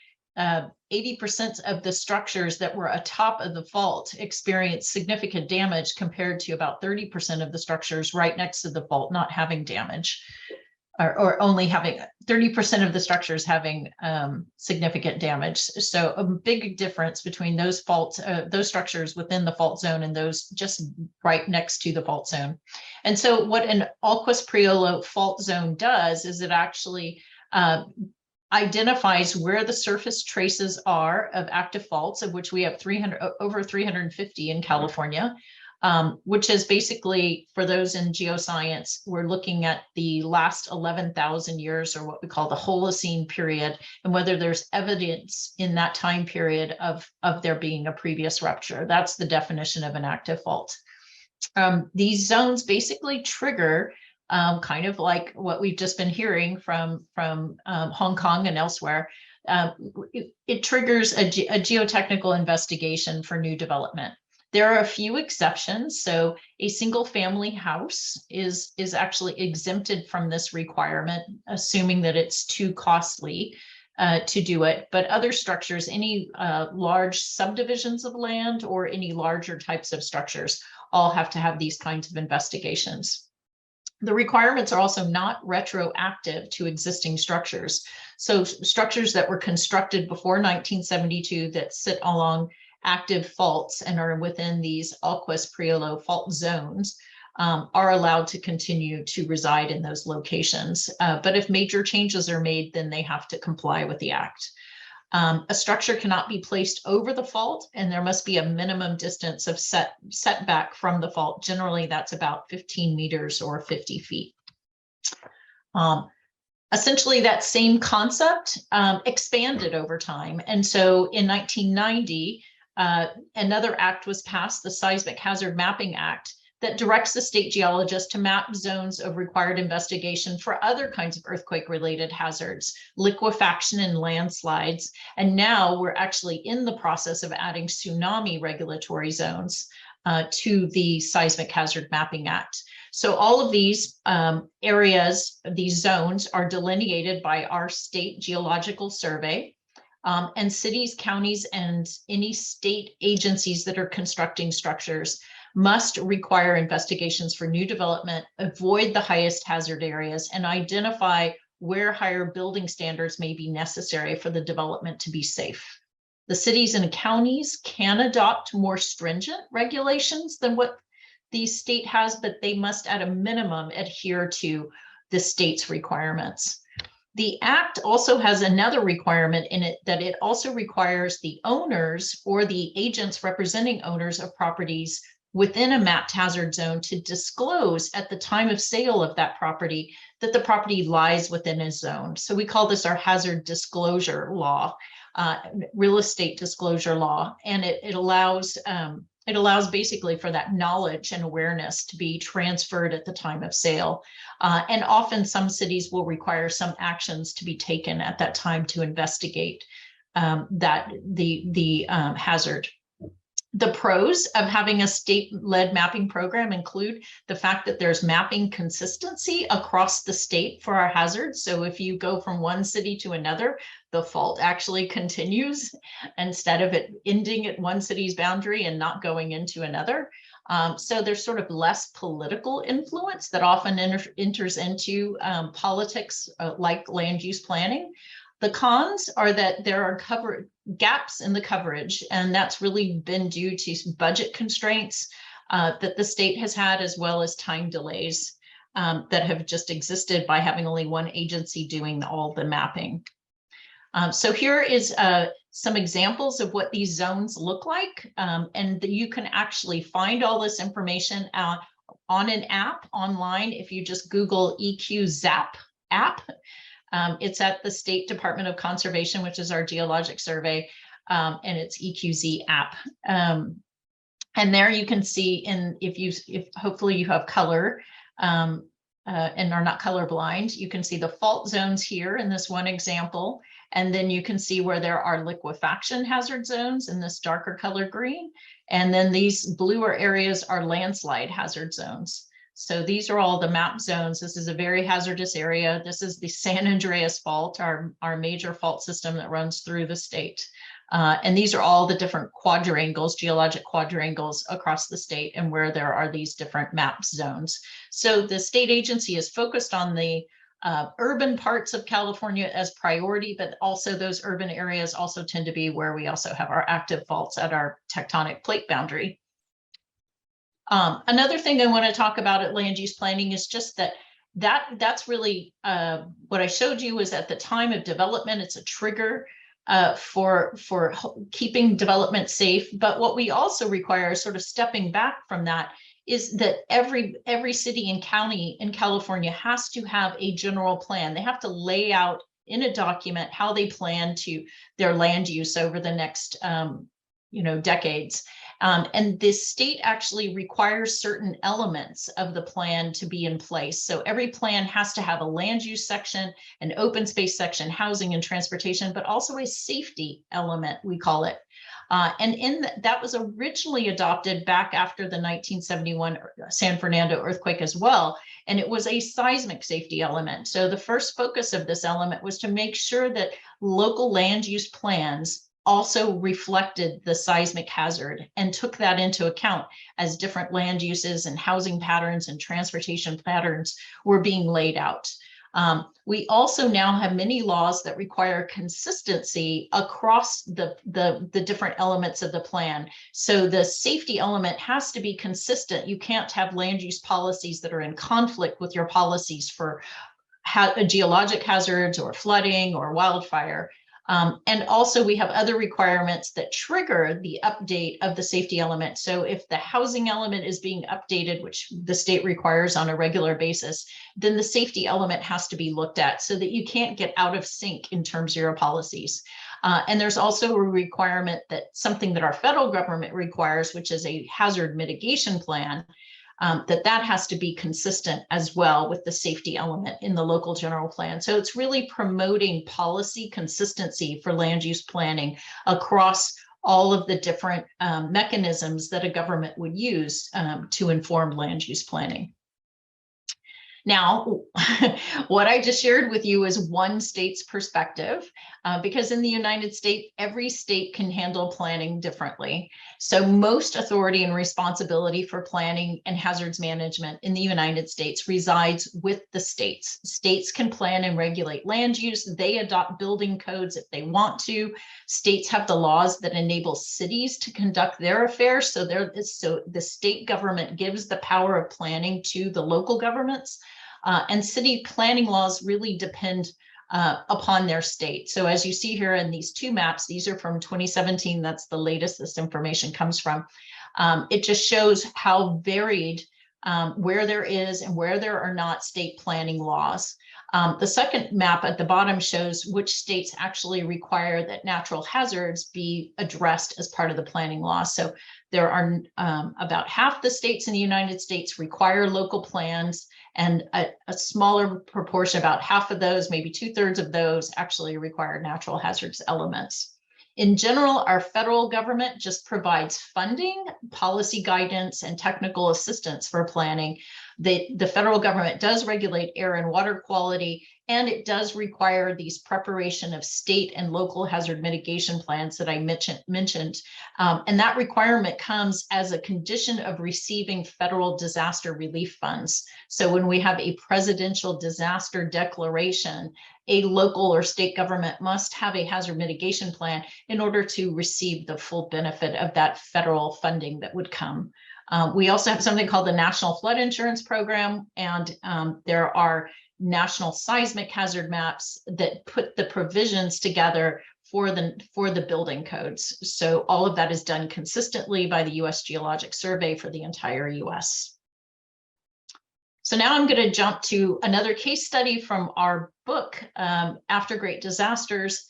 80% of the structures that were atop of the fault experienced significant damage compared to about 30% of the structures right next to the fault not having damage, or only having 30% of the structures having significant damage. So a big difference between those structures within the fault zone and those just right next to the fault zone. And so what an Alquist-Priolo fault zone does is it actually identifies where the surface traces are of active faults, of which we have over 350 in California, which is basically, for those in geoscience, we're looking at the last 11,000 years, or what we call the Holocene period, and whether there's evidence in that time period of there being a previous rupture. That's the definition of an active fault. These zones basically trigger, kind of like what we've just been hearing from Hong Kong and elsewhere. It triggers a geotechnical investigation for new development. There are a few exceptions. So a single family house is actually exempted from this requirement, assuming that it's too costly to do it. But other structures, any large subdivisions of land or any larger types of structures, all have to have these kinds of investigations. The requirements are also not retroactive to existing structures. So structures that were constructed before 1972 that sit along active faults and are within these Alquist-Priolo fault zones are allowed to continue to reside in those locations. But if major changes are made, then they have to comply with the act. A structure cannot be placed over the fault, and there must be a minimum distance of setback from the fault. Generally, that's about 15 meters or 50 feet. Essentially, that same concept expanded over time. And so in 1990, another act was passed, the Seismic Hazard Mapping Act, that directs the state geologist to map zones of required investigation for other kinds of earthquake-related hazards, liquefaction and landslides. And now we're actually in the process of adding tsunami regulatory zones to the Seismic Hazard Mapping Act. So all of these areas, these zones, are delineated by our state geological survey. And cities, counties, and any state agencies that are constructing structures must require investigations for new development, avoid the highest hazard areas, and identify where higher building standards may be necessary for the development to be safe. The cities and counties can adopt more stringent regulations than what the state has, but they must at a minimum adhere to the state's requirements. The act also has another requirement in it, that it also requires the owners or the agents representing owners of properties within a mapped hazard zone to disclose at the time of sale of that property that the property lies within a zone. So we call this our hazard disclosure law, real estate disclosure law, and it allows basically for that knowledge and awareness to be transferred at the time of sale. And often some cities will require some actions to be taken at that time to investigate the hazard. The pros of having a state-led mapping program include the fact that there's mapping consistency across the state for our hazards. So if you go from one city to another, the fault actually continues instead of it ending at one city's boundary and not going into another. So there's sort of less political influence that often enters into politics like land use planning. The cons are that there are gaps in the coverage, and that's really been due to budget constraints that the state has had, as well as time delays that have just existed by having only one agency doing all the mapping. So here is some examples of what these zones look like, and you can actually find all this information on an app online if you just Google EQ-ZAP app. It's at the State Department of Conservation, which is our geologic survey, and it's EQZ app. And there you can see, if hopefully you have color and are not colorblind, you can see the fault zones here in this one example. And then you can see where there are liquefaction hazard zones in this darker color green. And then these bluer areas are landslide hazard zones. So these are all the map zones. This is a very hazardous area. This is the San Andreas Fault, our major fault system that runs through the state. And these are all the different quadrangles, geologic quadrangles across the state, and where there are these different map zones. So the state agency is focused on the urban parts of California as priority, but also those urban areas also tend to be where we also have our active faults at our tectonic plate boundary. Another thing I want to talk about at land use planning is just that that's really what I showed you is at the time of development, it's a trigger for keeping development safe. But what we also require, sort of stepping back from that, is that every city and county in California has to have a general plan. They have to lay out in a document how they plan to their land use over the next decades. And this state actually requires certain elements of the plan to be in place. So every plan has to have a land use section, an open space section, housing and transportation, but also a safety element, we call it. And that was originally adopted back after the 1971 San Fernando earthquake as well. And it was a seismic safety element. So the first focus of this element was to make sure that local land use plans also reflected the seismic hazard and took that into account as different land uses and housing patterns and transportation patterns were being laid out. We also now have many laws that require consistency across the different elements of the plan. So the safety element has to be consistent. You can't have land use policies that are in conflict with your policies for geologic hazards or flooding or wildfire. And also we have other requirements that trigger the update of the safety element. So if the housing element is being updated, which the state requires on a regular basis, then the safety element has to be looked at so that you can't get out of sync in terms of your policies. And there's also a requirement that something that our federal government requires, which is a hazard mitigation plan, that has to be consistent as well with the safety element in the local general plan. So it's really promoting policy consistency for land use planning across all of the different mechanisms that a government would use to inform land use planning. Now, what I just shared with you is one state's perspective, because in the United States, every state can handle planning differently. So most authority and responsibility for planning and hazards management in the United States resides with the states. States can plan and regulate land use. They adopt building codes if they want to. States have the laws that enable cities to conduct their affairs. So the state government gives the power of planning to the local governments. And city planning laws really depend upon their state. So as you see here in these two maps, these are from 2017. That's the latest this information comes from. It just shows how varied where there is and where there are not state planning laws. The second map at the bottom shows which states actually require that natural hazards be addressed as part of the planning law. So there are about half the states in the United States require local plans, and a smaller proportion, about half of those, maybe 2/3 of those, actually require natural hazards elements. In general, our federal government just provides funding, policy guidance, and technical assistance for planning. The federal government does regulate air and water quality, and it does require these preparation of state and local hazard mitigation plans that I mentioned. And that requirement comes as a condition of receiving federal disaster relief funds. So when we have a presidential disaster declaration, a local or state government must have a hazard mitigation plan in order to receive the full benefit of that federal funding that would come. We also have something called the National Flood Insurance Program, and there are national seismic hazard maps that put the provisions together for the building codes. So all of that is done consistently by the U.S. Geologic Survey for the entire U.S. So now I'm going to jump to another case study from our book, After Great Disasters,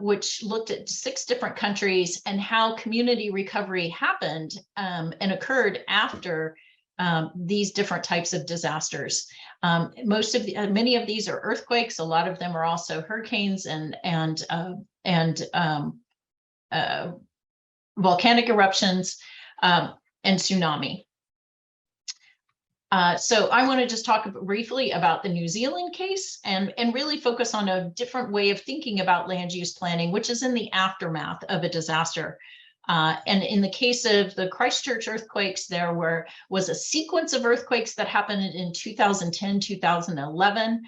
which looked at 6 different countries and how community recovery happened and occurred after these different types of disasters. Many of these are earthquakes. A lot of them are also hurricanes and volcanic eruptions and tsunami. So I want to just talk briefly about the New Zealand case and really focus on a different way of thinking about land use planning, which is in the aftermath of a disaster. And in the case of the Christchurch earthquakes, there was a sequence of earthquakes that happened in 2010, 2011.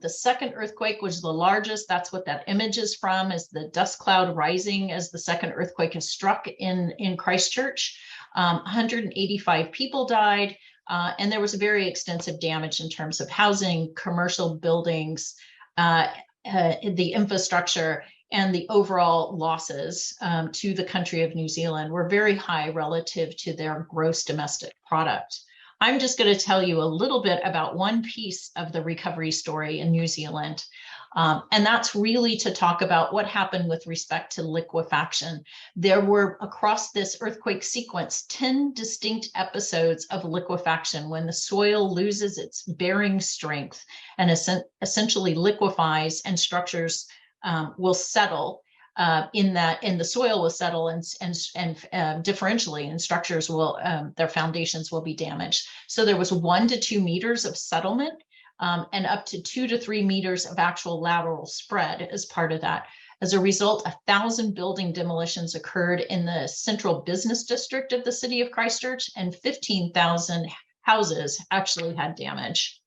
The second earthquake was the largest. That's what that image is from, is the dust cloud rising as the second earthquake is struck in Christchurch. 185 people died. And there was very extensive damage in terms of housing, commercial buildings, the infrastructure, and the overall losses to the country of New Zealand were very high relative to their gross domestic product. I'm just going to tell you a little bit about one piece of the recovery story in New Zealand. And that's really to talk about what happened with respect to liquefaction. There were, across this earthquake sequence, 10 distinct episodes of liquefaction when the soil loses its bearing strength and essentially liquefies, and structures will settle in the soil will settle, and differentially, and structures will, their foundations will be damaged. So there was 1 to 2 meters of settlement, and up to 2 to 3 meters of actual lateral spread as part of that. As a result, 1,000 building demolitions occurred in the central business district of the city of Christchurch, and 15,000 houses actually had damage.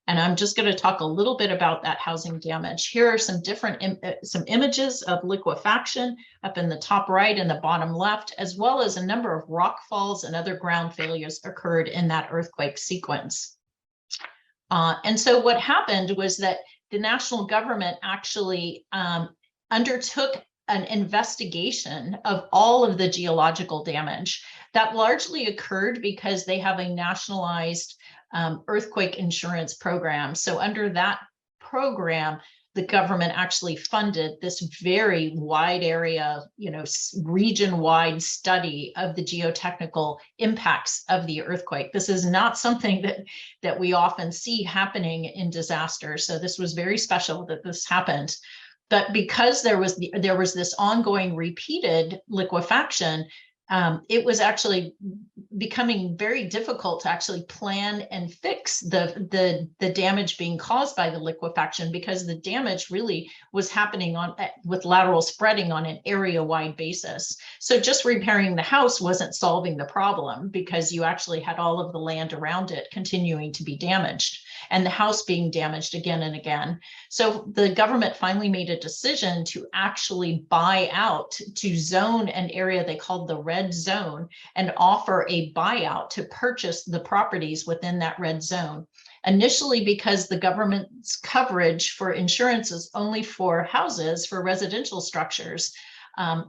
And I'm just going to talk a little bit about that housing damage. Here are some different some images of liquefaction up in the top right and the bottom left, as well as a number of rock falls and other ground failures occurred in that earthquake sequence. And so what happened was that the national government actually undertook an investigation of all of the geological damage that largely occurred because they have a nationalized earthquake insurance program. So under that program, the government actually funded this very wide area, region-wide study of the geotechnical impacts of the earthquake. This is not something that we often see happening in disasters. So this was very special that this happened. But because there was this ongoing repeated liquefaction, it was actually becoming very difficult to actually plan and fix the damage being caused by the liquefaction, because the damage really was happening with lateral spreading on an area-wide basis. So just repairing the house wasn't solving the problem, because you actually had all of the land around it continuing to be damaged, and the house being damaged again and again. So the government finally made a decision to actually buy out, to zone an area they called the red zone, and offer a buyout to purchase the properties within that red zone. Initially, because the government's coverage for insurance is only for houses, for residential structures,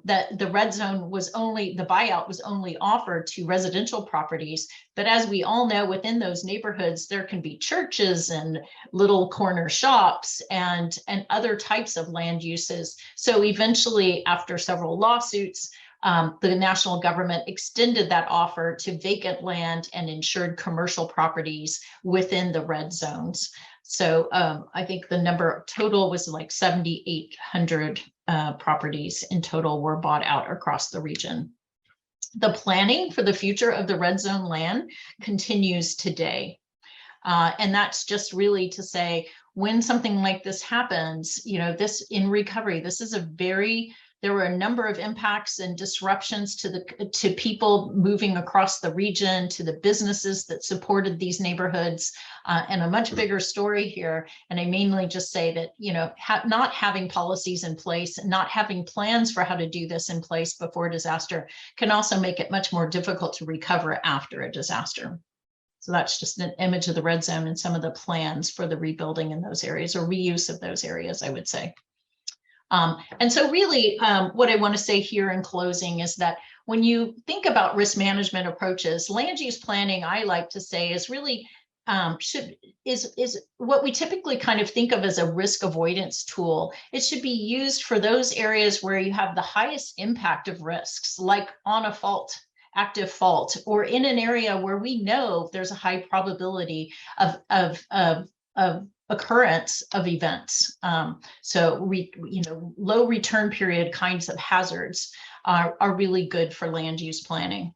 that the red zone was only, the buyout was only offered to residential properties. But as we all know, within those neighborhoods, there can be churches and little corner shops and other types of land uses. So eventually, after several lawsuits, the national government extended that offer to vacant land and insured commercial properties within the red zones. So I think the number total was like 7,800 properties in total were bought out across the region. The planning for the future of the red zone land continues today. And that's just really to say, when something like this happens, this in recovery, this is there were a number of impacts and disruptions to people moving across the region, to the businesses that supported these neighborhoods, and a much bigger story here. And I mainly just say that, not having policies in place, not having plans for how to do this in place before disaster can also make it much more difficult to recover after a disaster. So that's just an image of the red zone and some of the plans for the rebuilding in those areas, or reuse of those areas, I would say. And so really what I want to say here in closing is that when you think about risk management approaches, land use planning, I like to say, is really is what we typically kind of think of as a risk avoidance tool. It should be used for those areas where you have the highest impact of risks, like on a fault, active fault, or in an area where we know there's a high probability of occurrence of events. So low return period kinds of hazards are really good for land use planning.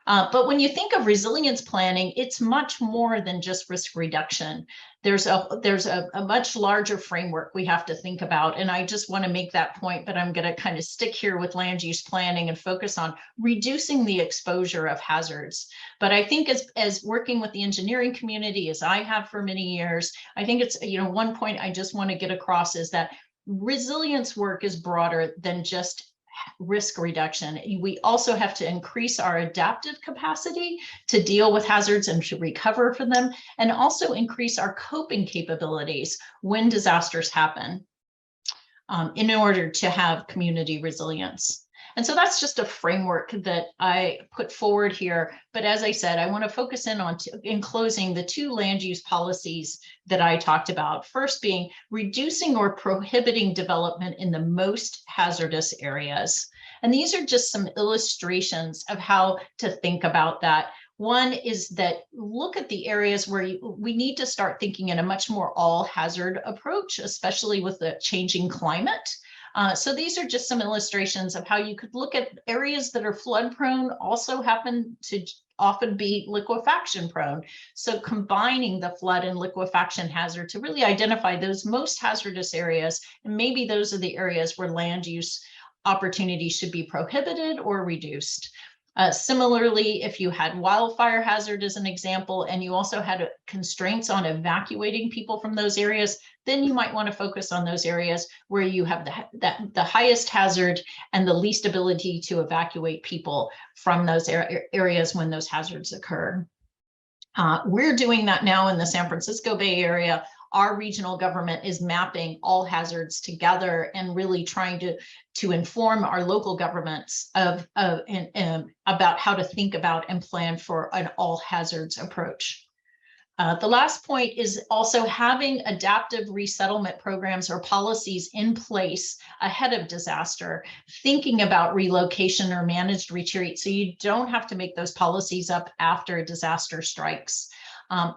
But when you think of resilience planning, it's much more than just risk reduction. There's a much larger framework we have to think about. And I just want to make that point, but I'm going to kind of stick here with land use planning and focus on reducing the exposure of hazards. But I think as working with the engineering community, as I have for many years, I think it's, one point I just want to get across is that resilience work is broader than just risk reduction. We also have to increase our adaptive capacity to deal with hazards and to recover from them, and also increase our coping capabilities when disasters happen in order to have community resilience. And so that's just a framework that I put forward here. But as I said, I want to focus in on, in closing, the two land use policies that I talked about. First being reducing or prohibiting development in the most hazardous areas. And these are just some illustrations of how to think about that. One is that look at the areas where we need to start thinking in a much more all hazard approach, especially with the changing climate. So these are just some illustrations of how you could look at areas that are flood prone also happen to often be liquefaction prone. So combining the flood and liquefaction hazard to really identify those most hazardous areas, and maybe those are the areas where land use opportunities should be prohibited or reduced. Similarly, if you had wildfire hazard as an example, and you also had constraints on evacuating people from those areas, then you might want to focus on those areas where you have the highest hazard and the least ability to evacuate people from those areas when those hazards occur. We're doing that now in the San Francisco Bay Area. Our regional government is mapping all hazards together and really trying to inform our local governments about how to think about and plan for an all hazards approach. The last point is also having adaptive resettlement programs or policies in place ahead of disaster, thinking about relocation or managed retreat so you don't have to make those policies up after a disaster strikes.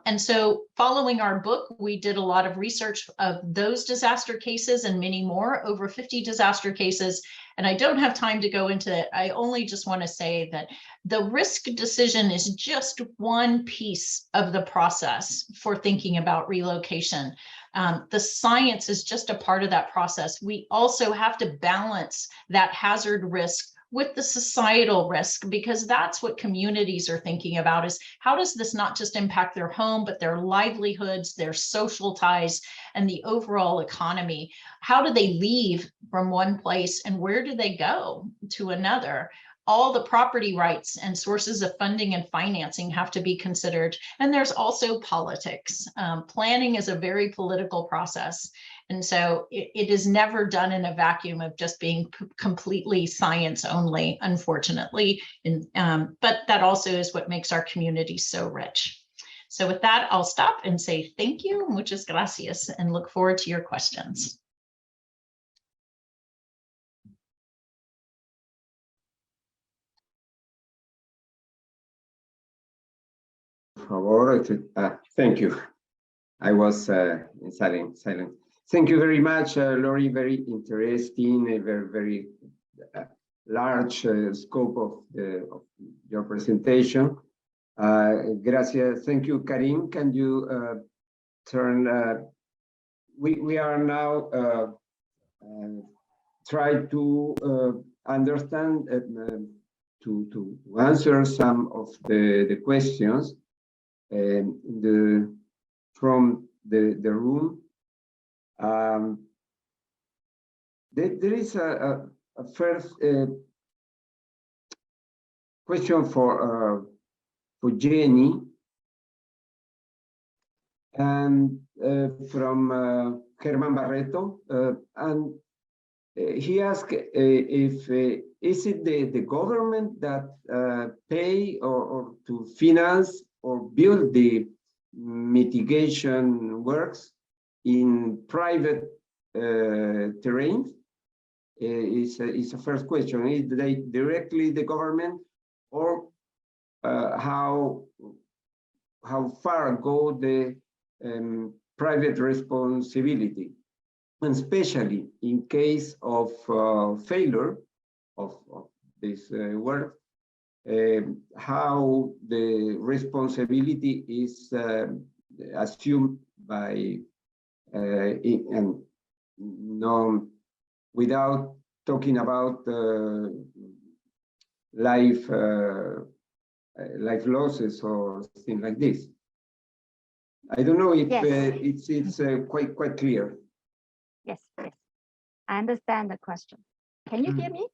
And so following our book, we did a lot of research of those disaster cases and many more, over 50 disaster cases. And I don't have time to go into it. I only just want to say that the risk decision is just one piece of the process for thinking about relocation. The science is just a part of that process. We also have to balance that hazard risk with the societal risk, because that's what communities are thinking about, is how does this not just impact their home, but their livelihoods, their social ties, and the overall economy? How do they leave from one place and where do they go to another? All the property rights and sources of funding and financing have to be considered. And there's also politics. Planning is a very political process. And so it is never done in a vacuum of just being completely science only, unfortunately. But that also is what makes our community so rich. So with that, I'll stop and say thank you, muchas gracias, and look forward to your questions. Thank you. I was in silent. Thank you very much, Lori. Very interesting, a very large scope of your presentation. Gracias. Thank you, Karim. Can you turn? We are now try to understand to answer some of the questions from the room. There is a first question for Jenny, and from Germán Barreto, and he asked if is it the government that pay or to finance or build the mitigation works in private terrain? Is a first question. Is they directly the government, or how far go the private responsibility, and especially in case of failure of this work, how the responsibility is assumed by and no, without talking about life losses or things like this. I don't know if yes. it's quite clear. Yes, I understand the question. Can you hear me?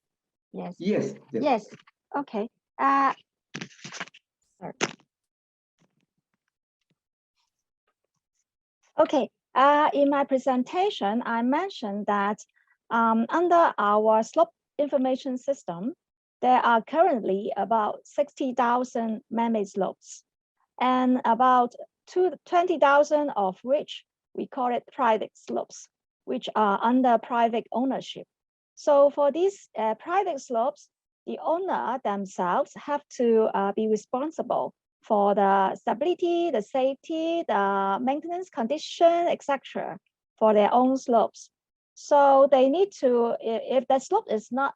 Yes. Yes. Yes. Okay. Sorry. Okay. In my presentation, I mentioned that under our slope information system, there are currently about 60,000 man-made slopes, and about 20,000 of which we call it private slopes, which are under private ownership. So for these private slopes, the owner themselves have to be responsible for the stability, the safety, the maintenance condition, etc., for their own slopes. So they need to, if the slope is not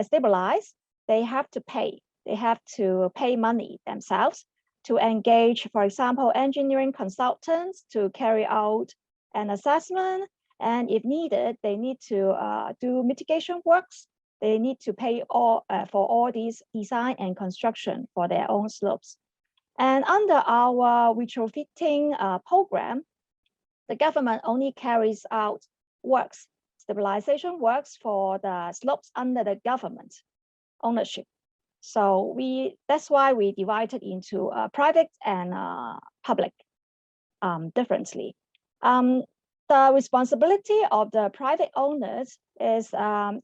stabilized, they have to pay. They have to pay money themselves to engage, for example, engineering consultants to carry out an assessment. And if needed, they need to do mitigation works. They need to pay for all these design and construction for their own slopes. And under our retrofitting program, the government only carries out works, stabilization works for the slopes under the government ownership. So that's why we divided into private and public differently. The responsibility of the private owners is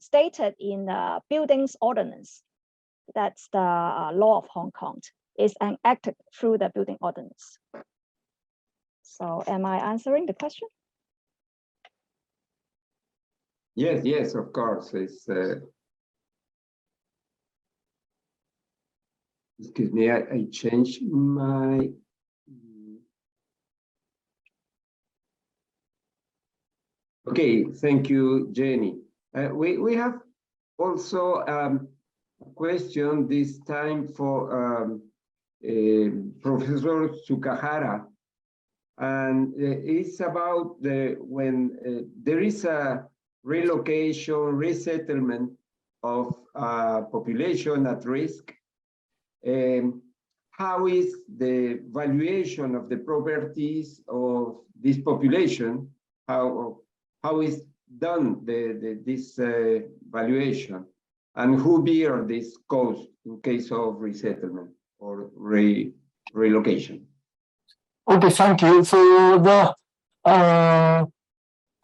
stated in the Buildings Ordinance. That's the law of Hong Kong. It's enacted through the Building Ordinance. So am I answering the question? Yes, of course. It's, excuse me, I changed my... Okay, thank you, Jenny. We have also a question this time for Professor Tsukahara, and it's about when there is a relocation, resettlement of population at risk. How is the valuation of the properties of this population? How is done this valuation, and who bear this cost in case of resettlement or relocation? Okay, thank you. So the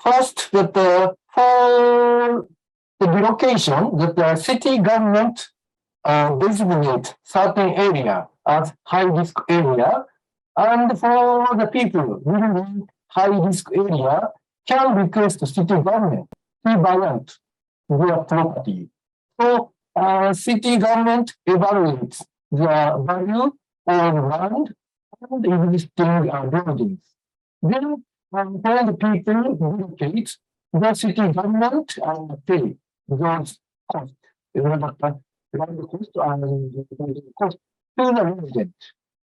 first, that for the relocation, that the city government designate certain area as high risk area, and for the people living in high risk area can request the city government to buy out their property. So city government evaluates the value of land and existing buildings. Then when the people relocate, the city government pay those costs. The cost to the resident.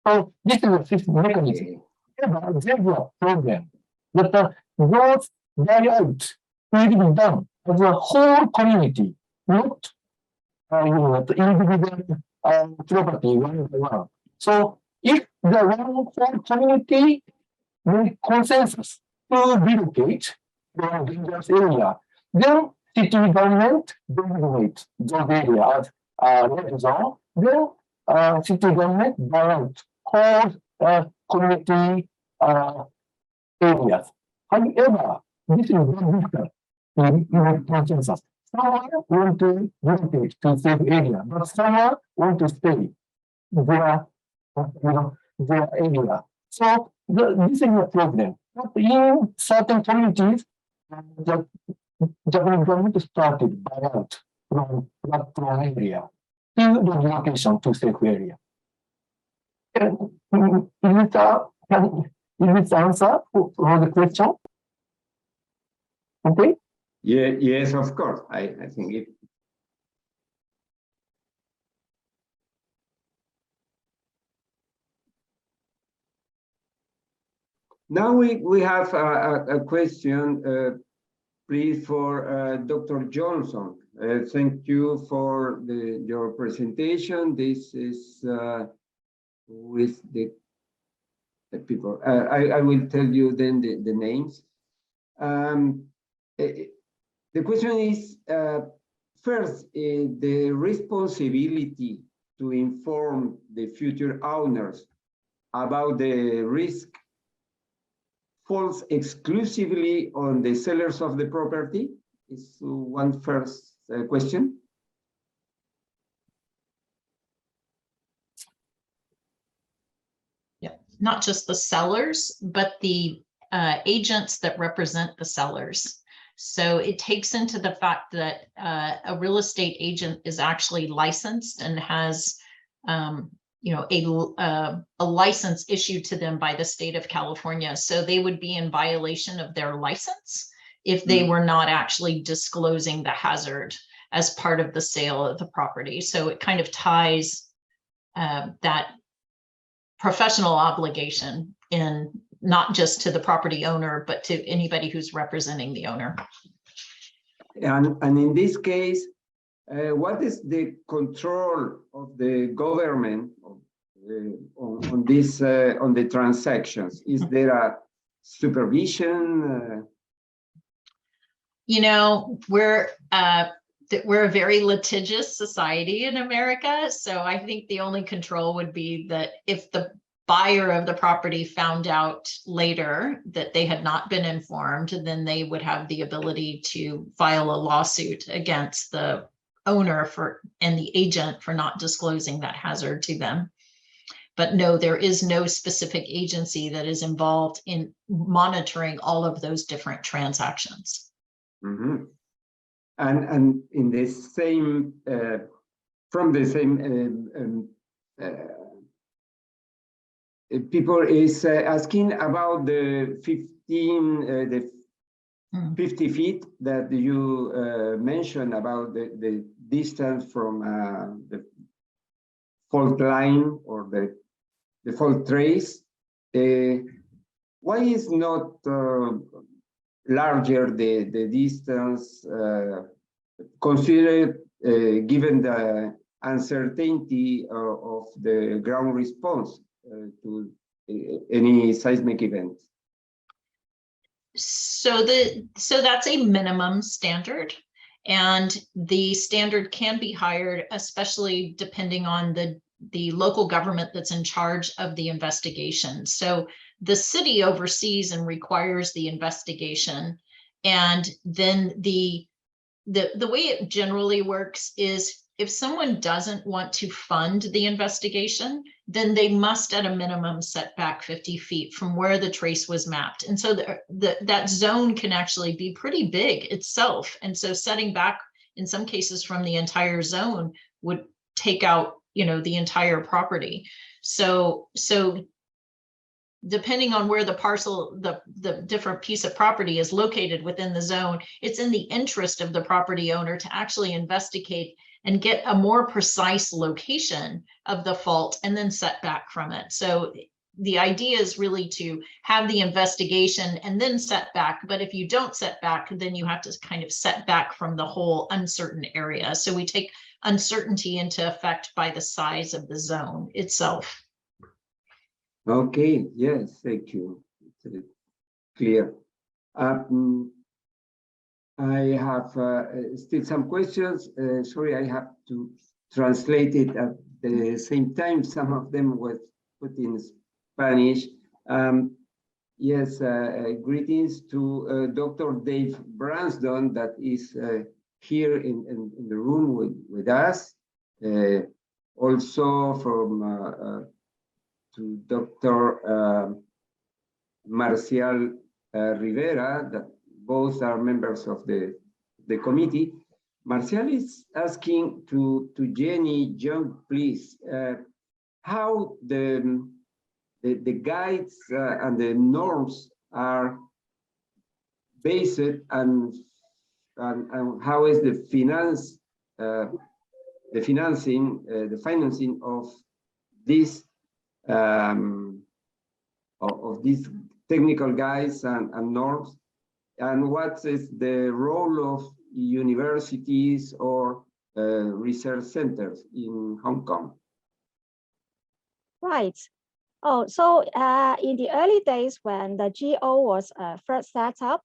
So this is a system mechanism. However, there is a problem that those buyouts will be done as a whole community, not the individual property one by one. So if the whole community make consensus to relocate the dangerous area, then city government designates those areas as red zone. Then city government buy out whole community areas. However, this is very difficult in consensus. Someone want to relocate to safe area, but someone want to stay their area. So this is a problem. But in certain communities, the Japanese government started buyout from that area to the relocation to safe area. Is it answer for the question? Okay. Yeah, yes, of course. I think it. Now we have a question, please, for Dr. Johnson. Thank you for your presentation. This is with the people. I will tell you then the names. The question is, first, the responsibility to inform the future owners about the risk falls exclusively on the sellers of the property? Is one first question. Yeah, not just the sellers, but the agents that represent the sellers. So it takes into the fact that a real estate agent is actually licensed and has a license issued to them by the state of California. So they would be in violation of their license if they were not actually disclosing the hazard as part of the sale of the property. So it kind of ties that professional obligation in not just to the property owner, but to anybody who's representing the owner. And in this case, what is the control of the government on the transactions? Is there a supervision? You know, we're a very litigious society in America, so I think the only control would be that if the buyer of the property found out later that they had not been informed, then they would have the ability to file a lawsuit against the owner and the agent for not disclosing that hazard to them. But no, there is no specific agency that is involved in monitoring all of those different transactions. Mm-hmm. And in the same, from the same people is asking about the 50 feet that you mentioned about the distance from the fault line or the fault trace. Why is not larger the distance considered given the uncertainty of the ground response to any seismic event? So that's a minimum standard, and the standard can be higher, especially depending on the local government that's in charge of the investigation. So the city oversees and requires the investigation, and then the way it generally works is if someone doesn't want to fund the investigation, then they must at a minimum set back 50 feet from where the trace was mapped. And so that zone can actually be pretty big itself. And so setting back in some cases from the entire zone would take out, the entire property. So depending on where the parcel, the different piece of property is located within the zone, it's in the interest of the property owner to actually investigate and get a more precise location of the fault and then set back from it. So the idea is really to have the investigation and then set back. But if you don't set back, then you have to kind of set back from the whole uncertain area. So we take uncertainty into effect by the size of the zone itself. Okay, yes, thank you. It's clear. I have still some questions. Sorry, I have to translate it at the same time. Some of them were put in Spanish. Yes, greetings to Dr. Dave Bransdon that is here in the room with us. Also from to Dr. Marcial Rivera, that both are members of the committee. Marcial is asking to Jenny Young, please, how the guides and the norms are based and how is the financing of this of these technical guides and norms, and what is the role of universities or research centers in Hong Kong? Right. Oh, so in the early days when the GO was first set up,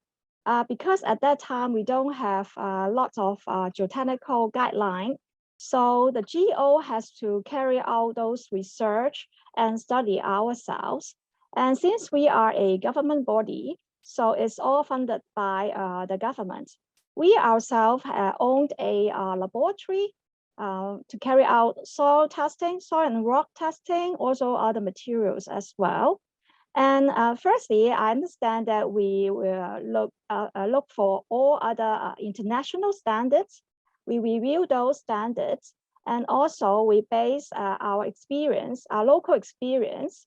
because at that time we don't have lots of geotechnical guidelines. So the GO has to carry out those research and study ourselves. And since we are a government body, so it's all funded by the government. We ourselves owned a laboratory to carry out soil testing, soil and rock testing, also other materials as well. And firstly, I understand that we will look for all other international standards. We review those standards, and also we base our experience, our local experience,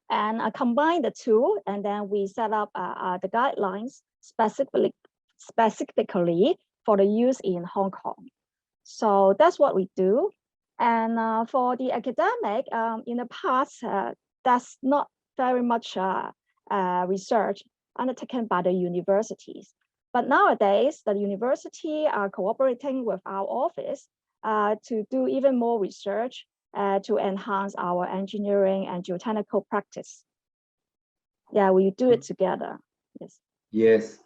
and combine the two, and then we set up the guidelines specifically for the use in Hong Kong. So that's what we do. And for the academic, in the past, that's not very much research undertaken by the universities. But nowadays, the university are cooperating with our office to do even more research to enhance our engineering and geotechnical practice. Yeah, we do it together. Yes. Yes,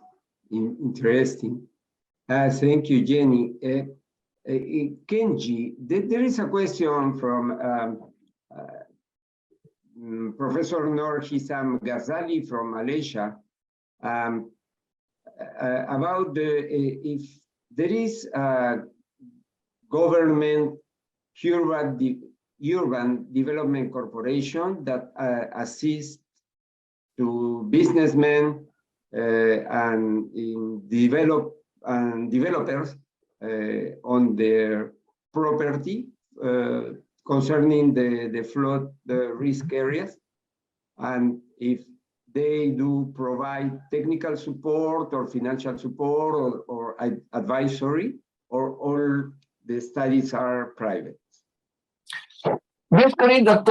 interesting. Thank you, Jenny. Kenji, there is a question from Professor Noor Hissam Ghazali from Malaysia about if there is a government urban development corporation that assists to businessmen and developers on their property concerning the flood risk areas, and if they do provide technical support or financial support or advisory, or all the studies are private. Basically, that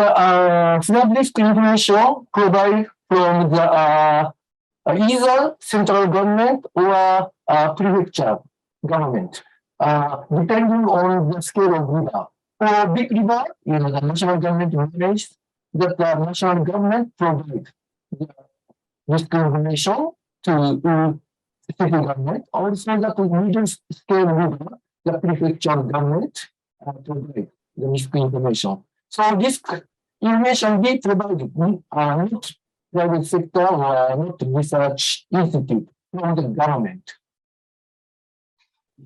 flood risk information provided from the either central government or prefecture government, depending on the scale of river. For big river, the national government managed that the national government provide the risk information to city government. Also, that medium scale river, the prefecture government provide the risk information. So this information be provided not private sector or not research institute from the government.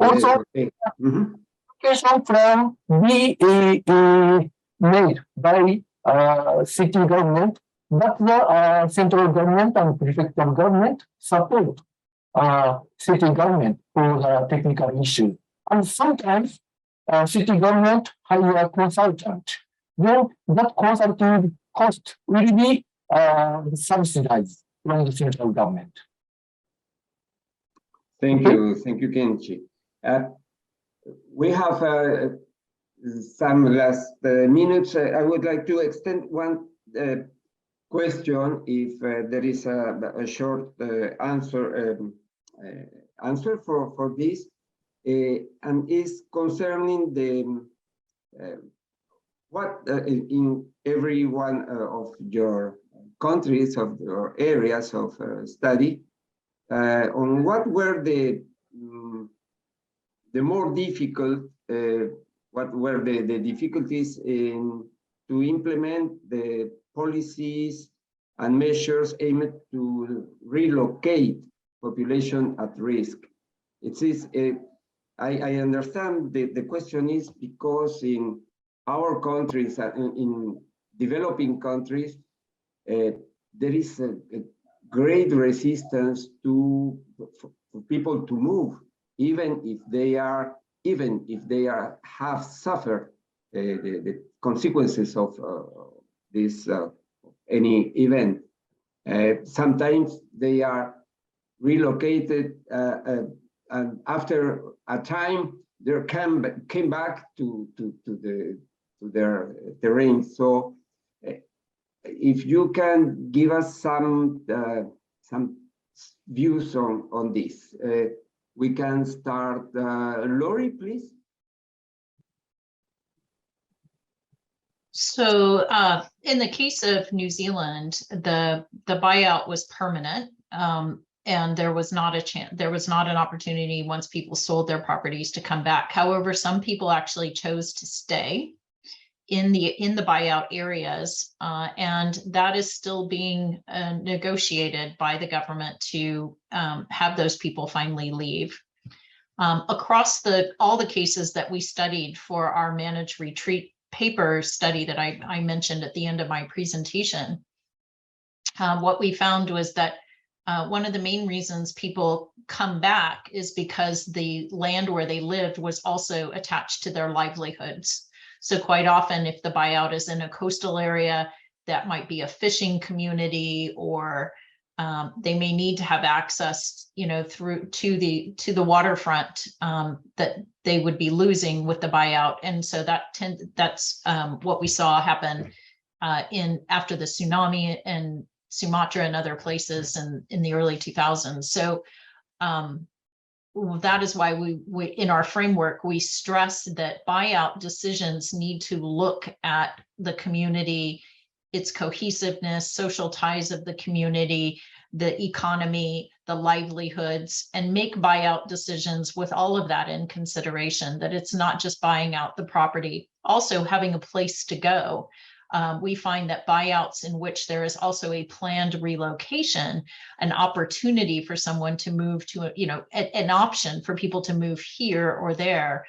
Also, application from BAA made by city government, but the central government and prefecture government support city government for the technical issue. And sometimes city government hire a consultant. Then that consulting cost will be subsidized from the central government. Thank you, Kenji. We have some last minutes. I would like to extend one question, if there is a short answer for this, and is concerning the what in every one of your countries, of your areas of study, on what were the more difficult, what were the difficulties in to implement the policies and measures aimed to relocate population at risk. It is, I understand the question is because in our countries, in developing countries, there is a great resistance for people to move, even if they have suffered the consequences of this any event. Sometimes they are relocated, and after a time they came back to their terrain. So, if you can give us some views on this, we can start. Lori, please. So in the case of New Zealand, the buyout was permanent. and there was not a chance, there was not an opportunity once people sold their properties to come back. However, some people actually chose to stay in the buyout areas, and that is still being negotiated by the government to have those people finally leave. Across all the cases that we studied for our managed retreat paper study that I mentioned at the end of my presentation, what we found was that one of the main reasons people come back is because the land where they lived was also attached to their livelihoods. So quite often, if the buyout is in a coastal area, that might be a fishing community, or they may need to have access, through to the waterfront that they would be losing with the buyout. And so that's what we saw happen after the tsunami in Sumatra and other places in the early 2000s. So that is why we in our framework, we stress that buyout decisions need to look at the community, its cohesiveness, social ties of the community, the economy, the livelihoods, and make buyout decisions with all of that in consideration, that it's not just buying out the property, also having a place to go. We find that buyouts in which there is also a planned relocation, an opportunity for someone to move to, an option for people to move here or there,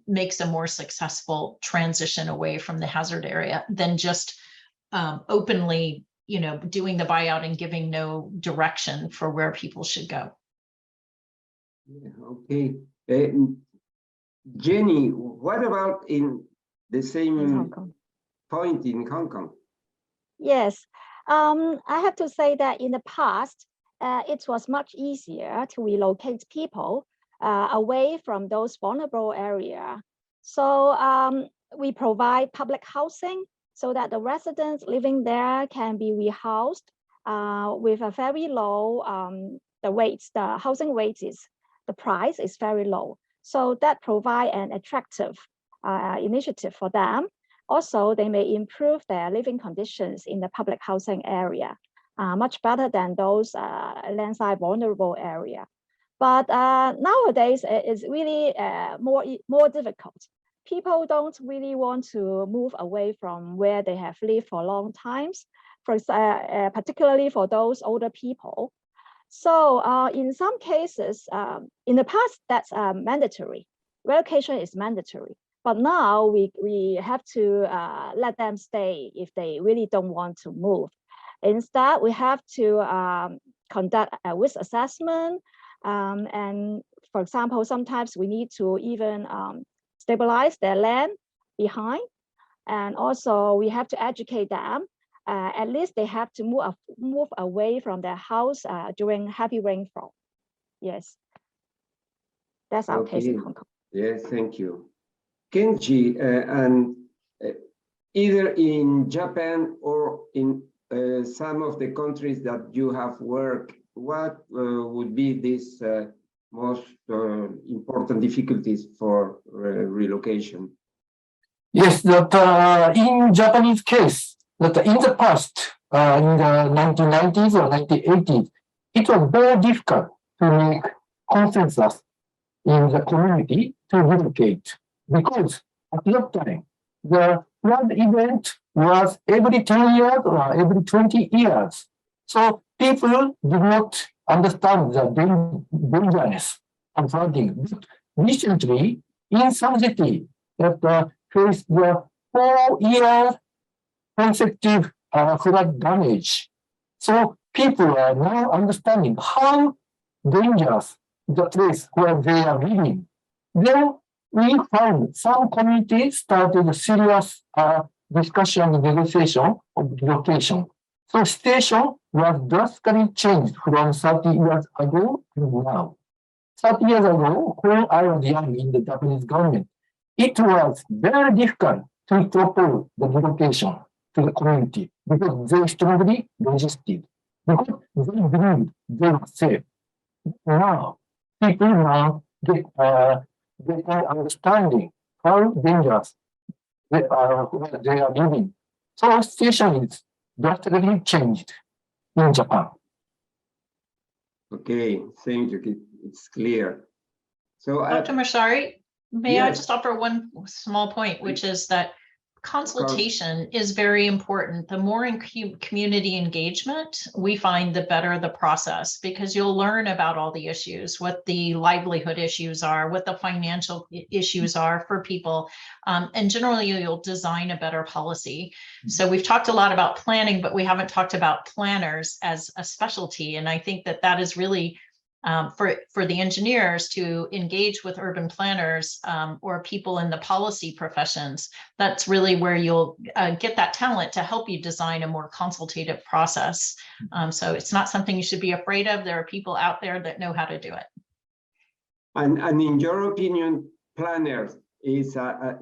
makes a more successful transition away from the hazard area than just openly, doing the buyout and giving no direction for where people should go. Yeah, okay. Jenny, what about in the same point in Hong Kong? Yes, I have to say that in the past, it was much easier to relocate people away from those vulnerable areas. So we provide public housing so that the residents living there can be rehoused with a very low, the housing rates the price is very low. So that provide an attractive initiative for them. Also, they may improve their living conditions in the public housing area, much better than those landslide vulnerable area. But nowadays, it's really more difficult. People don't really want to move away from where they have lived for long times, particularly for those older people. So in some cases, in the past, that's mandatory. Relocation is mandatory. But now we have to let them stay if they really don't want to move. Instead, we have to conduct a risk assessment. And for example, sometimes we need to even stabilize their land behind. And also we have to educate them. At least they have to move away from their house during heavy rainfall. Yes, that's our case in Hong Kong. Yes, thank you. Kenji, and either in Japan or in some of the countries that you have worked, what would be these most important difficulties for relocation? Yes, that in Japanese case, that in the past, in the 1990s or 1980s, it was very difficult to make consensus in the community to relocate, because at that time, the flood event was every 10 years or every 20 years. So people did not understand the dangerous of flooding. But recently, in some city that faced the 4-year consecutive flood damage. So people are now understanding how dangerous the place where they are living. Then we found some communities started a serious discussion and negotiation of relocation. So situation was drastically changed from 30 years ago to now. 30 years ago, when I was young in the Japanese government, it was very difficult to propose the relocation to the community because they strongly resisted, because they believed they were safe. Now, people now get understanding how dangerous they are living. So the situation is drastically changed in Japan. Okay, thank you. It's clear. So, Dr. Mashari, may I yes. just offer one small point, which is that consultation is very important. The more in community engagement we find, the better the process, because you'll learn about all the issues, what the livelihood issues are, what the financial issues are for people, and generally you'll design a better policy. So we've talked a lot about planning, but we haven't talked about planners as a specialty, and I think that that is really for the engineers to engage with urban planners or people in the policy professions. That's really where you'll get that talent to help you design a more consultative process. So it's not something you should be afraid of. There are people out there that know how to do it. And in your opinion, planners is an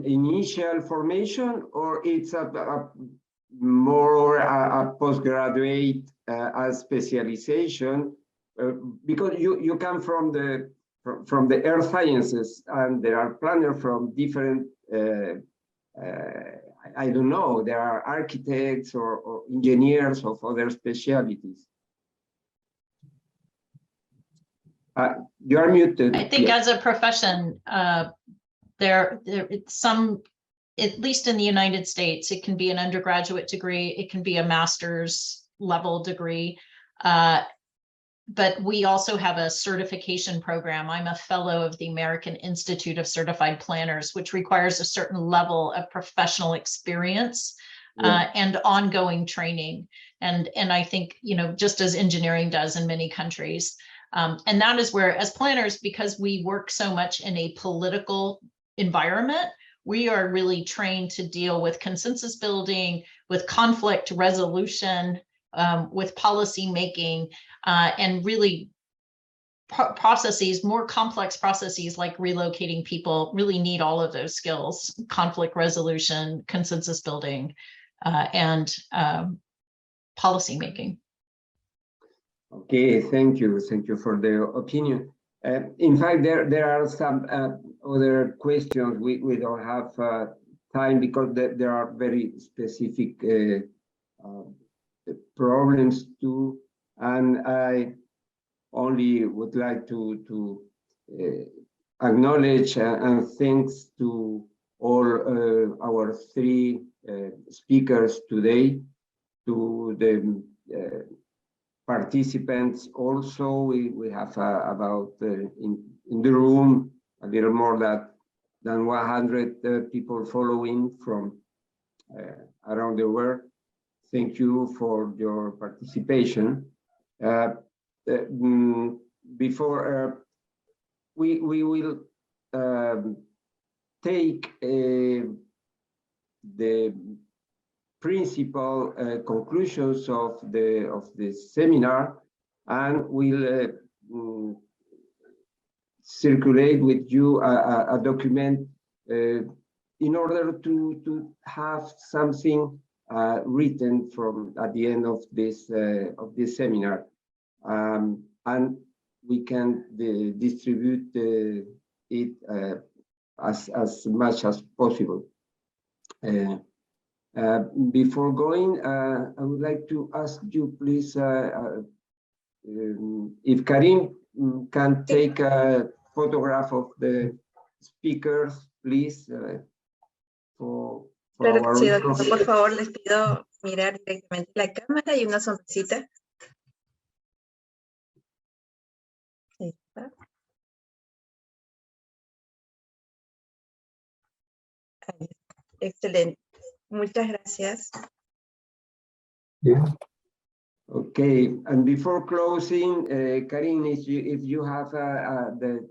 initial formation, or it's more a postgraduate specialization, because you come from the earth sciences, and there are planners from different I don't know, there are architects or engineers of other specialties. You are muted. I think as a profession, it's some, at least in the United States, it can be an undergraduate degree, it can be a master's level degree, but we also have a certification program. I'm a fellow of the American Institute of Certified Planners, which requires a certain level of professional experience and ongoing training. And I think, you know, just as engineering does in many countries. And that is where, as planners, because we work so much in a political environment, we are really trained to deal with consensus building, with conflict resolution, with policy making, and really processes, more complex processes like relocating people really need all of those skills: conflict resolution, consensus building, and policy making. Okay, thank you for the opinion. In fact, there are some other questions. We don't have time because there are very specific problems too, and I only would like to acknowledge and thanks to all our three speakers today, to the participants also. We have about in the room a little more than 100 people following from around the world. Thank you for your participation. Before we will take the principal conclusions of the seminar, and we'll circulate with you a document in order to have something written from at the end of this seminar, and we can distribute it as much as possible. Before going, I would like to ask you, please, if Karim can take a photograph of the speakers, please. Claro que sí, doctor. Por favor, les pido mirar directamente la cámara y una sonrisita. Ahí está. Ahí está. Excelente. Muchas gracias. Yeah. Okay, and before closing, Karim, if you have the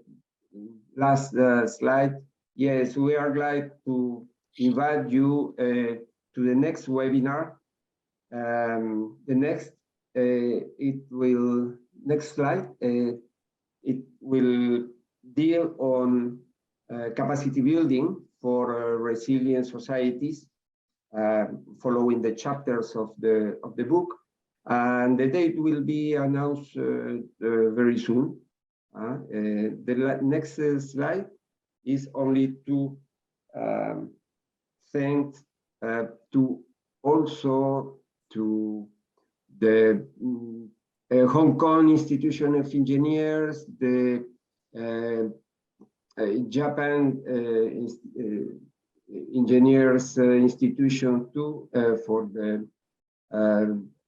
last slide, yes, we are glad to invite you to the next webinar. The next, next slide, it will deal on capacity building for resilient societies, following the chapters of the book, and the date will be announced very soon. The next slide is only to thank to also to the Hong Kong Institution of Engineers, the Japan Engineers Institution too for the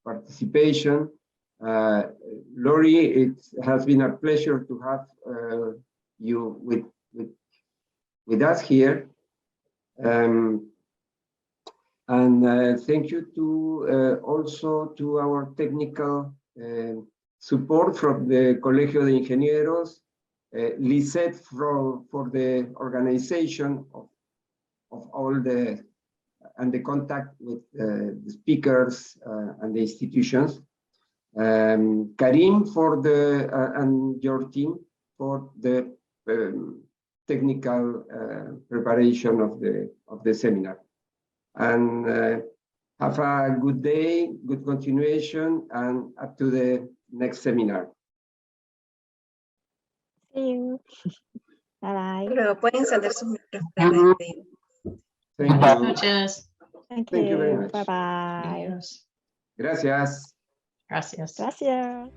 participation. Lori, it has been a pleasure to have you with us here. Thank you to also to our technical support from the Colegio de Ingenieros, Lisette for the organization of all the contact with the speakers and the institutions. Karim for the and your team for the technical preparation of the seminar. And have a good day, good continuation, and up to the next seminar. See you. Bye bye. Luego pueden encender sus micrófonos para despedir. Thank you. Buenas noches. Thank Thank you very you. much. Bye bye. Adiós. Gracias. Gracias. Gracias.